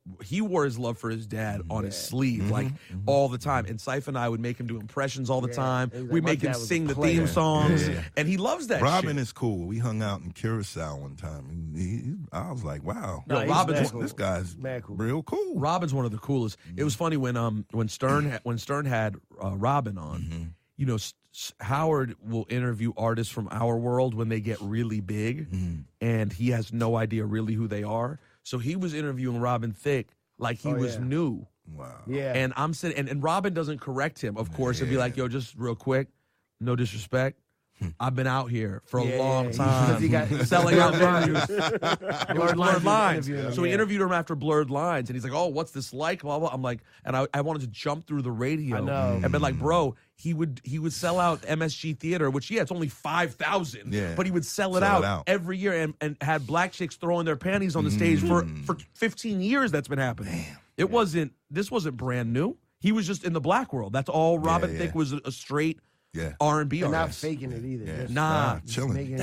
love for his dad on his sleeve like all the time. And Cipha and I would make him do impressions all the time. He's like, We my make him dad was sing a the player. theme songs, Yeah. and he loves that. Robin shit. is cool. We hung out in Curacao one time. I was like, wow. Yo, he's Robin's mad cool. This guy's Mad cool. real cool. Robin's one of the coolest. It was funny when Stern had Robin on. You know, Howard will interview artists from our world when they get really big, and he has no idea really who they are. So he was interviewing Robin Thicke like he was yeah. new. Wow. yeah. And I'm sitting, and Robin doesn't correct him, of course, and be like, yo, just real quick, no disrespect, I've been out here for a long time. He got selling out venues. Blurred Lines. Lines. So we interviewed him after Blurred Lines, and he's like, "Oh, what's this like?" Blah blah. I'm like, and I wanted to jump through the radio. I know. And been like, bro, he would sell out MSG Theater, which it's only 5,000. Yeah. But he would sell it out every year, and had black chicks throwing their panties on the stage for 15 years. That's been happening. Damn. This wasn't brand new. He was just in the black world. That's all Robin Thicke was, a straight R&B and not artist. faking it either. Yeah. Nah, chilling.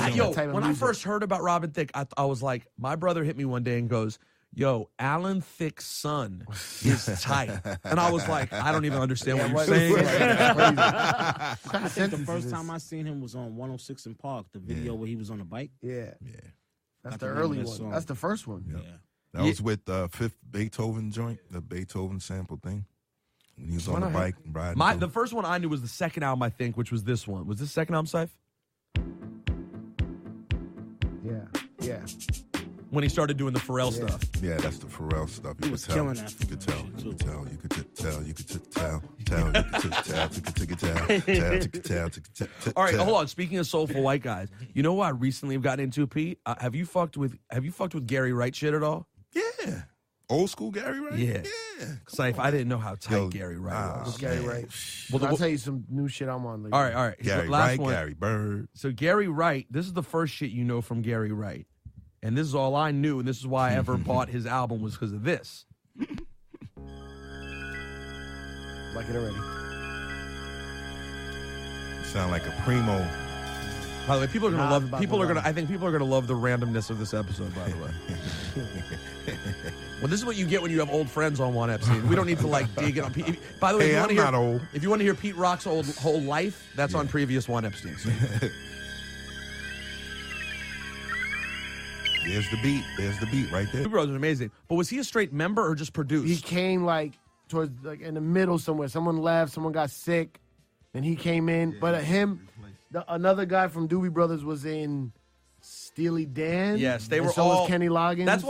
When I first heard about Robin Thicke, I was like, my brother hit me one day and goes, "Yo, Alan Thicke's son is tight." And I was like, I don't even understand what you're saying. I think the first time I seen him was on 106 in Park, the video where he was on a bike. Yeah. That's I the can early remember one. that song. That's the first one. Yep. That was with Fifth Beethoven joint, the Beethoven sample thing. When he was on the bike and riding. The first one I knew was the second album, I think, which was this one. Was this the second album, Ciph? Yeah. When he started doing the Pharrell stuff. Yeah, that's the Pharrell stuff. He was killing that. You could tell. You could tell. All right, hold on. Speaking of soulful white guys, you know what I recently have gotten into, Pete? Have you fucked with Gary Wright shit at all? Yeah. Old school Gary Wright? Yeah. Ciph, I didn't know how tight Gary Wright was. Gary Wright. Well, I'll tell you some new shit I'm on later. All right. Gary Last Wright, one. Gary Bird. So Gary Wright, this is the first shit you know from Gary Wright. And this is all I knew, and this is why I ever bought his album, was because of this. Like it already. Sound like a primo. By the way, people are gonna love. I think people are gonna love the randomness of this episode. By the way. Well, this is what you get when you have old friends on Juan Epstein. We don't need to dig it on Pete. By the way, if you want to hear Pete Rock's whole life, that's on previous Juan Epstein. So. There's the beat right there. Two Bros is amazing. But was he a straight member or just produced? He came towards in the middle somewhere. Someone left, someone got sick, and he came in. But another guy from Doobie Brothers was in Steely Dan. Yes, they were so all. Was Kenny Loggins. That's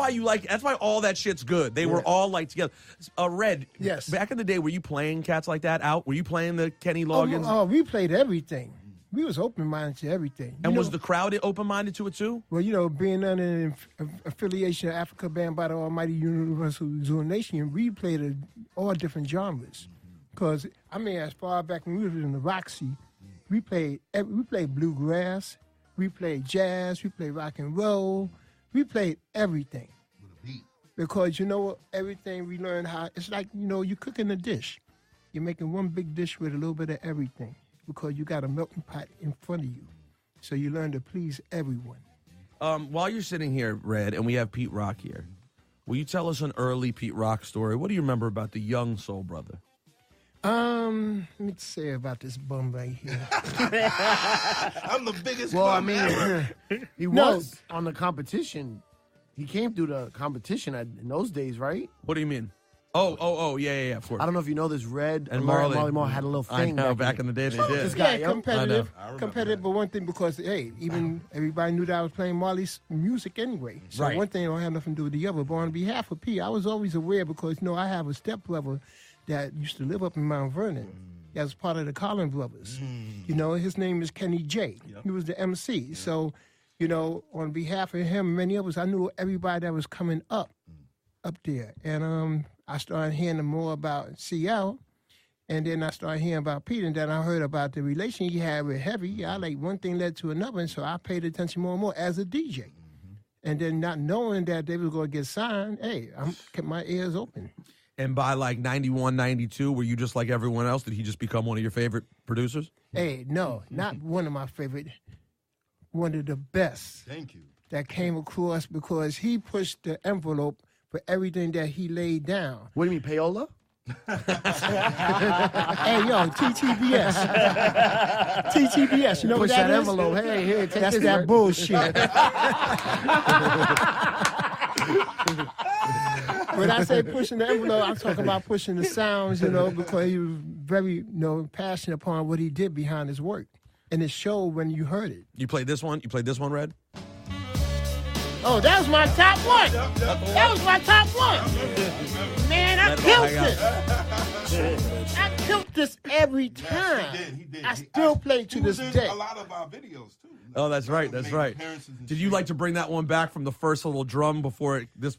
why all that shit's good. They were all together. Red. Yes. Back in the day, were you playing cats like that out? Were you playing the Kenny Loggins? Oh, we played everything. We was open-minded to everything. And was the crowd open-minded to it too? Well, being under an affiliation of Africa band by the Almighty Universal Zulu Nation, we played all different genres. Because, as far back when we was in the Roxy, we played bluegrass, we played jazz, we played rock and roll, we played everything. Because, everything we learned how, it's like, you're cooking a dish. You're making one big dish with a little bit of everything. Because you got a melting pot in front of you. So you learn to please everyone. While you're sitting here, Red, and we have Pete Rock here, will you tell us an early Pete Rock story? What do you remember about the young soul brother? Let me say about this bum right here. I'm the biggest bum ever. He was on the competition. He came through the competition in those days, right? What do you mean? Oh, yeah, of course. I don't know if you know this. Red and Marley Marl had a little thing. I know, back in the day they did. This guy, competitive. But one thing, because, even everybody knew that I was playing Marley's music anyway. So one thing don't have nothing to do with the other. But on behalf of P, I was always aware because, I have a stepbrother that used to live up in Mount Vernon. That was part of the Collin Brothers. His name is Kenny J. Yep. He was the MC. So, on behalf of him and many others, I knew everybody that was coming up there. And I started hearing more about CL, and then I started hearing about Pete, and then I heard about the relation he had with Heavy. One thing led to another, and so I paid attention more and more as a DJ. And then not knowing that they was going to get signed, I kept my ears open. And by 91, 92, were you just like everyone else? Did he just become one of your favorite producers? No, not one of my favorite. One of the best. Thank you. That came across because he pushed the envelope for everything that he laid down. What do you mean, payola? Hey, yo, TTBS. TTBS, you know Push what that that is? envelope. Hey, here, take That's this. that bullshit. When I say pushing the envelope, I'm talking about pushing the sounds, because he was very, passionate upon what he did behind his work. And it showed when you heard it. You played this one? You played this one, Red? Oh, that was my top one. That was my top one. Man, I killed it. I killed this every time. He did. I still play to this day. A lot of our videos too. Oh, that's right. That's right. Did you like to bring that one back from the first little drum before this?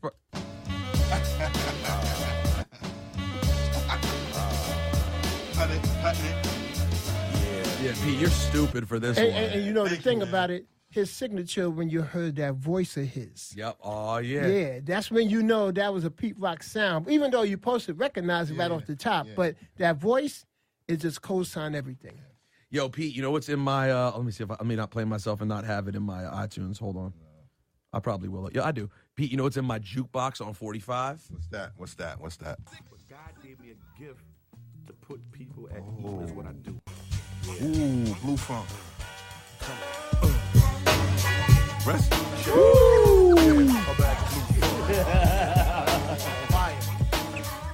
Yeah, Pete, you're stupid for this one. And you know the thing about it, his signature when you heard that voice of his. Yep. Oh, yeah. Yeah, that's when you know that was a Pete Rock sound. Even though you're supposed to recognize it right off the top, but that voice is just co-sign everything. Yo, Pete, you know what's in my, let me see if I may not play myself and not have it in my iTunes. Hold on. I probably will. Yeah, I do. Pete, you know what's in my jukebox on 45? What's that? But God gave me a gift to put people at ease is what I do. Ooh, Blue Funk. Rest.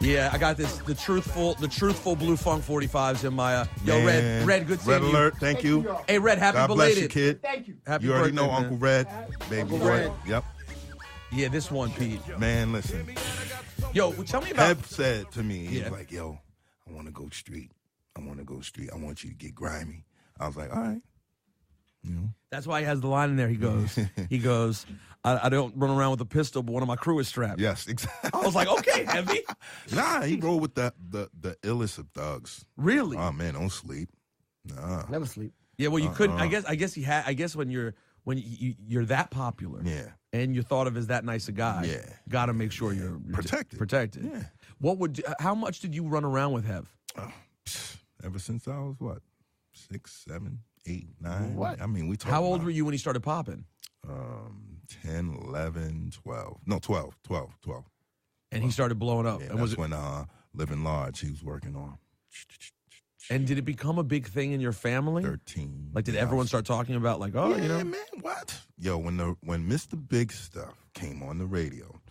Yeah, I got this. The truthful Blue Funk 45s in my. Yo, Red, good seeing Red you. Alert, thank you. Hey, Red, happy God belated. bless you, kid. Thank you. Happy You already birthday, know man. Uncle Red, baby Uncle boy. Red. Yep. Yeah, this one, Pete. Man, listen. Yo, tell me about. Heb said to me, he Yeah. was like, "Yo, I want to go street. I want you to get grimy." I was like, "All right." You know. That's why he has the line in there. He goes, I don't run around with a pistol, but one of my crew is strapped. Yes, exactly. I was like, okay, heavy. Nah, he rolled with the illest of thugs. Really? Oh man, don't sleep. Nah. Never sleep. Yeah, well, you couldn't. I guess when you're that popular, Yeah. and you're thought of as that nice a guy, Yeah. got to make sure you're Protected. Yeah. How much did you run around with Hev? Ever since I was what, 6, 7, 8, 9. What? I mean, we talking How old about, were you when he started popping? 10, 11, 12. No, 12. And he started blowing up. Yeah, and that's when Living Large he was working on. And did it become a big thing in your family? 13. Like, did Yeah, everyone start talking about, like, oh, yeah, you know? man, what? Yo, when Mr. Big Stuff came on the radio,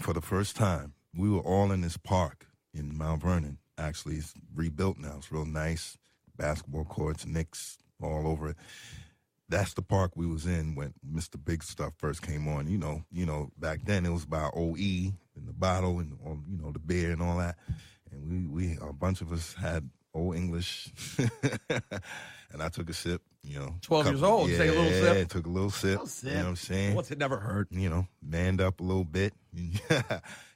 for the first time, we were all in this park in Mount Vernon. Actually, it's rebuilt now. It's real nice. Basketball courts, Knicks, all over it. That's the park we was in when Mr. Big Stuff first came on. You know, back then it was about OE and the bottle and all, the beer and all that. And we a bunch of us had Old English, and I took a sip. 12 years old, Yeah, take a little sip. Yeah, took a little sip. You know what I'm saying? What's it never hurt? Manned up a little bit,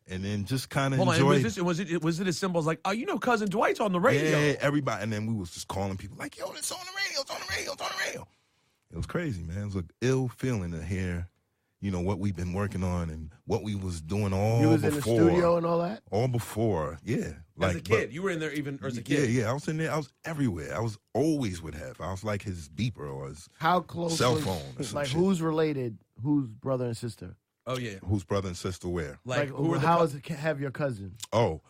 and then just kind of Hold on, enjoyed. was it as simple as like, oh, Cousin Dwight's on the radio? Yeah, everybody, and then we was just calling people like, yo, it's on the radio, it's on the radio, it's on the radio. It was crazy, man. It was an ill feeling to hear, what we've been working on and what we was doing all before. You was in the studio and all that? All before, yeah. As a kid, you were in there even as a kid. Yeah, I was in there. I was everywhere. I was always with Hef. I was like his beeper or his How close cell was- phone or some like shit. who's related? Who's brother and sister? Oh yeah. Whose brother and sister where? Like who are the how is it have your cousin? Oh,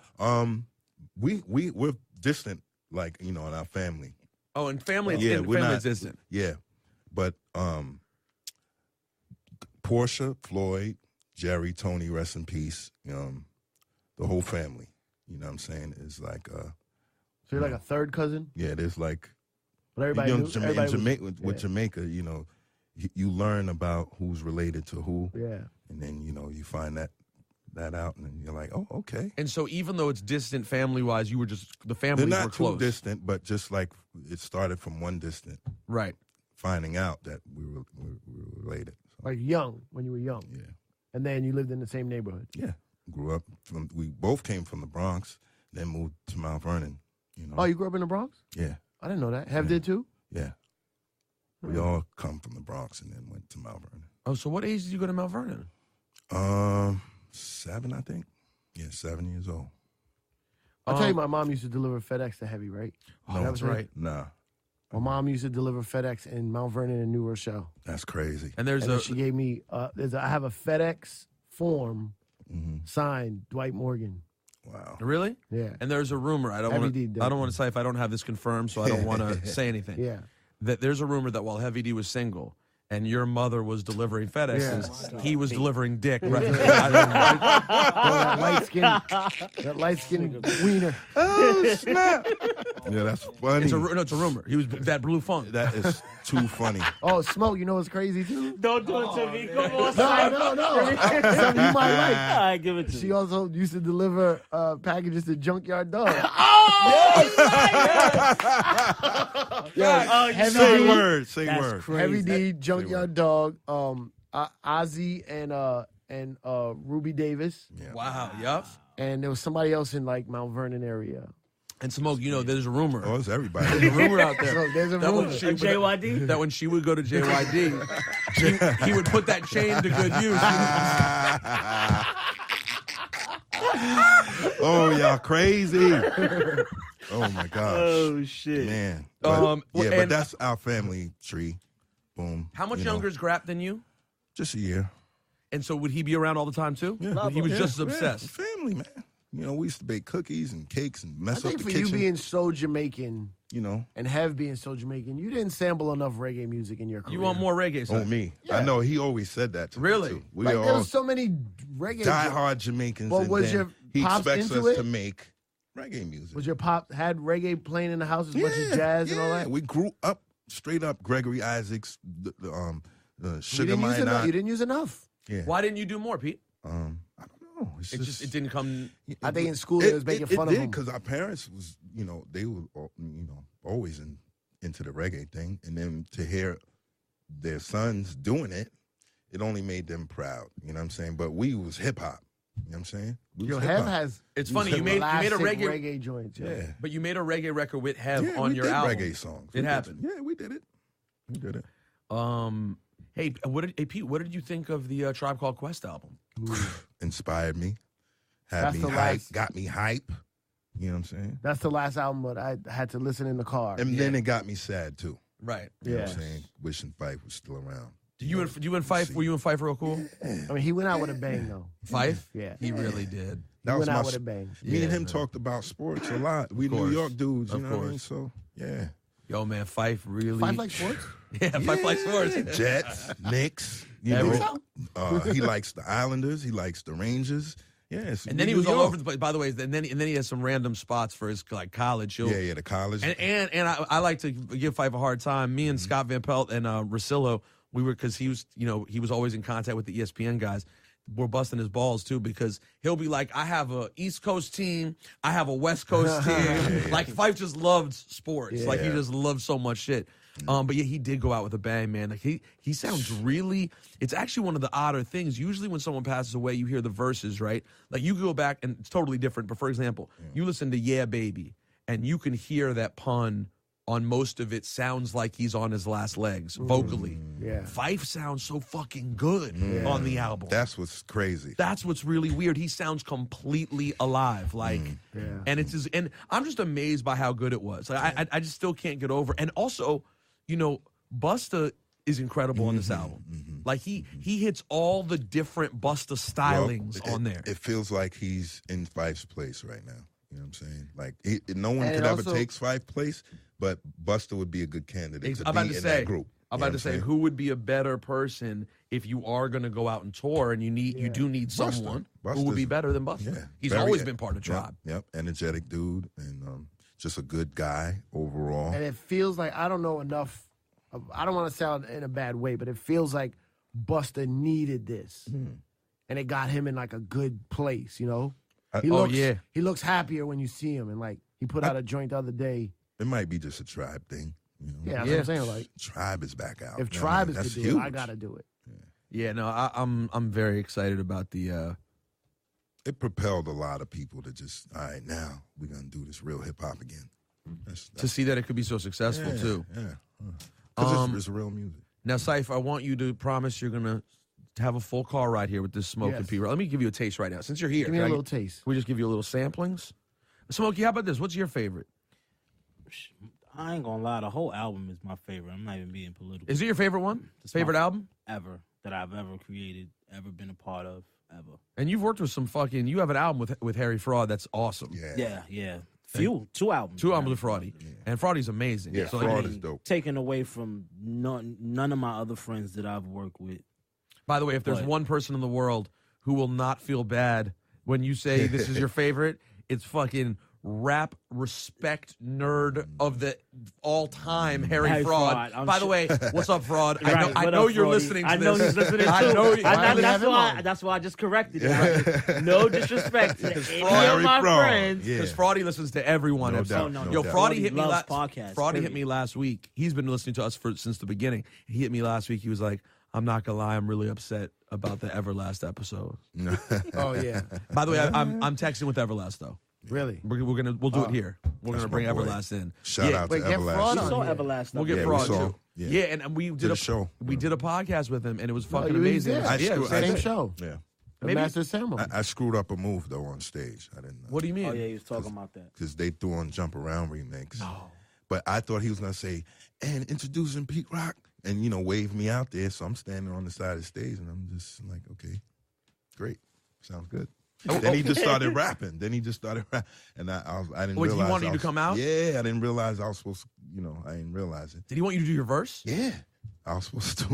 we're distant, like, in our family. Oh, and family, Yeah, we're family's not- distant. Yeah. But Portia, Floyd, Jerry, Tony, rest in peace. The whole family, you know what I'm saying, is like So you're like a third cousin? yeah, there's like But everybody knew, everybody was- Jamaica, with yeah. Jamaica, you learn about who's related to who. Yeah. And then, you find that out, and then you're like, oh, okay. And so even though it's distant family-wise, you were just, the families They're were not close. too distant, but just like it started from one distant, Right. finding out that we were related. So, Like young, when you were young. yeah. And then you lived in the same neighborhood. Yeah. Grew up we both came from the Bronx, then moved to Mount Vernon, Oh, you grew up in the Bronx? Yeah. I didn't know that. Hev did too? Yeah. We all come from the Bronx and then went to Mount Vernon. Oh, so what age did you go to Mount Vernon? 7, I think. Yeah, 7 years old. I'll tell you, my mom used to deliver FedEx to Heavy, right? Oh, that's right. Nah, My mom used to deliver FedEx in Mount Vernon and New Rochelle. that's crazy. And there's And then she gave me, I have a FedEx form signed Dwight Morgan. Wow. Really? Yeah. And there's a rumor. I don't Heavy want D to. did. I don't want to say if I don't have this confirmed, so I don't want to say anything. Yeah. That there's a rumor that while Heavy D was single, and your mother was delivering FedExes, he was delivering dick. Right? that light skin wiener. Oh, snap. Yeah, that's funny. It's a rumor. He was that blue funk. That is too funny. Oh, Smoke, you know what's crazy too? Don't do it to me. Come on, No. Something you might like. All right, give it to me. She also used to deliver packages to Junkyard Dog. Say word. Heavy D, Junkyard Dog, Ozzy and Ruby Davis. Yeah. Wow. Yep. And there was somebody else in like Mount Vernon area. And Smoke, there's a rumor. Oh, it's everybody. There's a rumor out there. So there's a That rumor. when JYD? That when she would go to JYD, he would put that chain to good use. Oh, y'all crazy. Oh, my gosh. Oh, shit. Man. But But that's our family tree. Boom. How much younger is Grap than you? Just a year. And so would he be around all the time too? Yeah. He was just as obsessed. Family, man. We used to bake cookies and cakes and mess I up think the for kitchen. you being so Jamaican, and Hev being so Jamaican, you didn't sample enough reggae music in your career. You want more reggae? Oh, me. Yeah. I know. He always said that to Really? me, too. We Like, all there's so many reggae. diehard Jamaicans. Well, and was then your he pops expects into us it? to make reggae music. Was your pop had reggae playing in the house as much as jazz and all that? We grew up straight up Gregory Isaacs, the You Sugar didn't use enough. Minot. You didn't use enough. Yeah. Why didn't you do more, Pete? I don't know. It didn't come. I think in school they was making fun of It him. did because our parents was, they were, always into the reggae thing, and then to hear their sons doing it, it only made them proud. You know what I'm saying? But we was hip hop. You know what I'm saying? Yo, Hev has. It's funny you made a reggae joint. Yeah. But you made a reggae record with Hev Yeah, on we your did album. reggae songs. It happened. Yeah, we did it. We did it. Hey, Pete, what did you think of the Tribe Called Quest album? Inspired me. Had That's me the hype. last- Got me hype. You know what I'm saying? That's the last album, but I had to listen in the car. And then it got me sad too. Right. You know what I'm saying? Wishing Fife was still around. You and Fife, were you and Fife real cool? I mean, he went out with a bang, though. Fife? Yeah. He really did. He went out with a bang. Me and him man. talked about sports a lot. We course. New York dudes, you Of know what I mean? course. So, yeah. Yo, man, Fife really. Five like sports? Yeah, Fife likes sports. Jets, Knicks. You know, he likes the Islanders. He likes the Rangers. Yes. And then he was all over the place. By the way, and then he has some random spots for his college. Yeah, the college. And I like to give Fife a hard time. Me and Scott Van Pelt and Rosillo, we were, because he was, he was always in contact with the ESPN guys. We're busting his balls too, because he'll be like, I have a East Coast team, I have a West Coast team. Like Fife just loved sports. Like he just loved so much shit. But yeah, he did go out with a bang, man. Like he sounds really. It's actually one of the odder things. Usually, when someone passes away, you hear the verses, right? Like you go back and it's totally different. But for example, you listen to "Yeah Baby," and you can hear that pun on most of it. Sounds like he's on his last legs vocally. Yeah. Fife sounds so fucking good on the album. That's what's crazy. That's what's really weird. He sounds completely alive, like, and it's his. And I'm just amazed by how good it was. Like, I just still can't get over. And also, Busta is incredible on this album. Like he hits all the different Busta stylings on there. It feels like he's in Fife's place right now. You know what I'm saying? Like no one And could also- ever take Fife's place, but Busta would be a good candidate to I'm about be to in say, that group. I'm You know about to what say, saying? who would be a better person if you are going to go out and tour and you do need Busta. someone who would Busta's- be better than Busta? Yeah, He's very- always been part of Tribe. Yep, energetic dude and just a good guy overall. And it feels like I don't know enough. I don't want to sound in a bad way, but it feels like Busta needed this, and it got him in like a good place. He looks happier when you see him, and like he put out a joint the other day. It might be just a Tribe thing. You know? Yeah, that's what I'm saying. Like Tribe is back out. if You know Tribe what I mean? is to That's do it, I huge. gotta do it. Yeah, no, I'm very excited about the. It propelled a lot of people to just, all right, now we're gonna do this real hip hop again. To see that it could be so successful too. Yeah, because it's real music. Now, Cipha, I want you to promise you're gonna have a full car ride here with this Smoke and Pete. Let me give you a taste right now, since you're here. Give me a little taste. Can we just give you a little samplings? Smokey, how about this? What's your favorite? I ain't gonna lie, the whole album is my favorite. I'm not even being political. Is it your favorite one? Favorite album? Ever that I've ever created, ever been a part of, ever. And you've worked with some fucking. You have an album with Harry Fraud that's awesome. Yeah. Yeah. Two albums. 2 albums with Fraudy. And Fraudy's amazing. Yeah, so, Fraud is dope. Taken away from none of my other friends that I've worked with. By the way, if there's one person in the world who will not feel bad when you say this is your favorite, it's fucking rap respect nerd of the all-time Harry Fraud. By the way, what's up, Fraud? Right, I know you're listening to this. I know he's listening too. I know that's why I just corrected it. No disrespect to any of my friends. Because Fraudy listens to everyone. No doubt. Yo, Fraudy hit me loves last. podcasts, Fraudy hit me last week. He's been listening to us since the beginning. He hit me last week. He was like, "I'm not gonna lie, I'm really upset about the Everlast episode." Oh yeah. By the way, I'm texting with Everlast though. Really? We'll do it here. We're gonna bring Everlast in. Shout out to get Fraud Everlast. on saw here. Everlast. We'll get Yeah, Fraud we saw. too. Yeah. And we did Did a a show. We did a podcast with him, and it was fucking you was amazing. there. Yeah, Same show. Yeah. The Maybe- Master Ceremony. I screwed up a move though on stage. I didn't know. What do you mean? Oh yeah, he was talking about that. Because they threw on Jump Around remix. But I thought he was gonna say, and introducing Pete Rock, and wave me out there. So I'm standing on the side of the stage, and I'm just like, okay, great, sounds good. Then he just started rapping. And I didn't Wait, realize. he wanted you to come out? Yeah, I didn't realize I was supposed to. I didn't realize it. Did he want you to do your verse? Yeah, I was supposed to.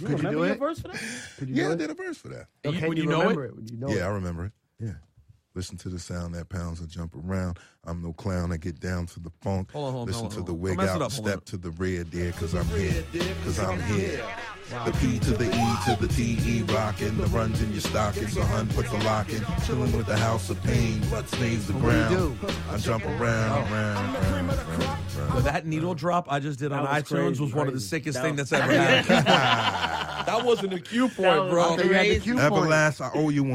Could you do it? Verse for that? Yeah, I did a verse for that. Would you know it? Would you know Yeah, I remember it. Yeah. Listen to the sound that pounds and jump around. I'm no clown. I get down to the funk. Listen to the wig out. Step to the rear, dear, because I'm here. Because I'm here. The P to the E to the T-E rockin'. The runs in your stockings. The hun puts the lock in. Chillin' with the house of pain. Stains the ground. I jump around. But that needle drop I just did on That was iTunes crazy. was one of the sickest That things was- that's ever happened. That wasn't a cue point, bro. That was crazy. Everlast, I owe you one.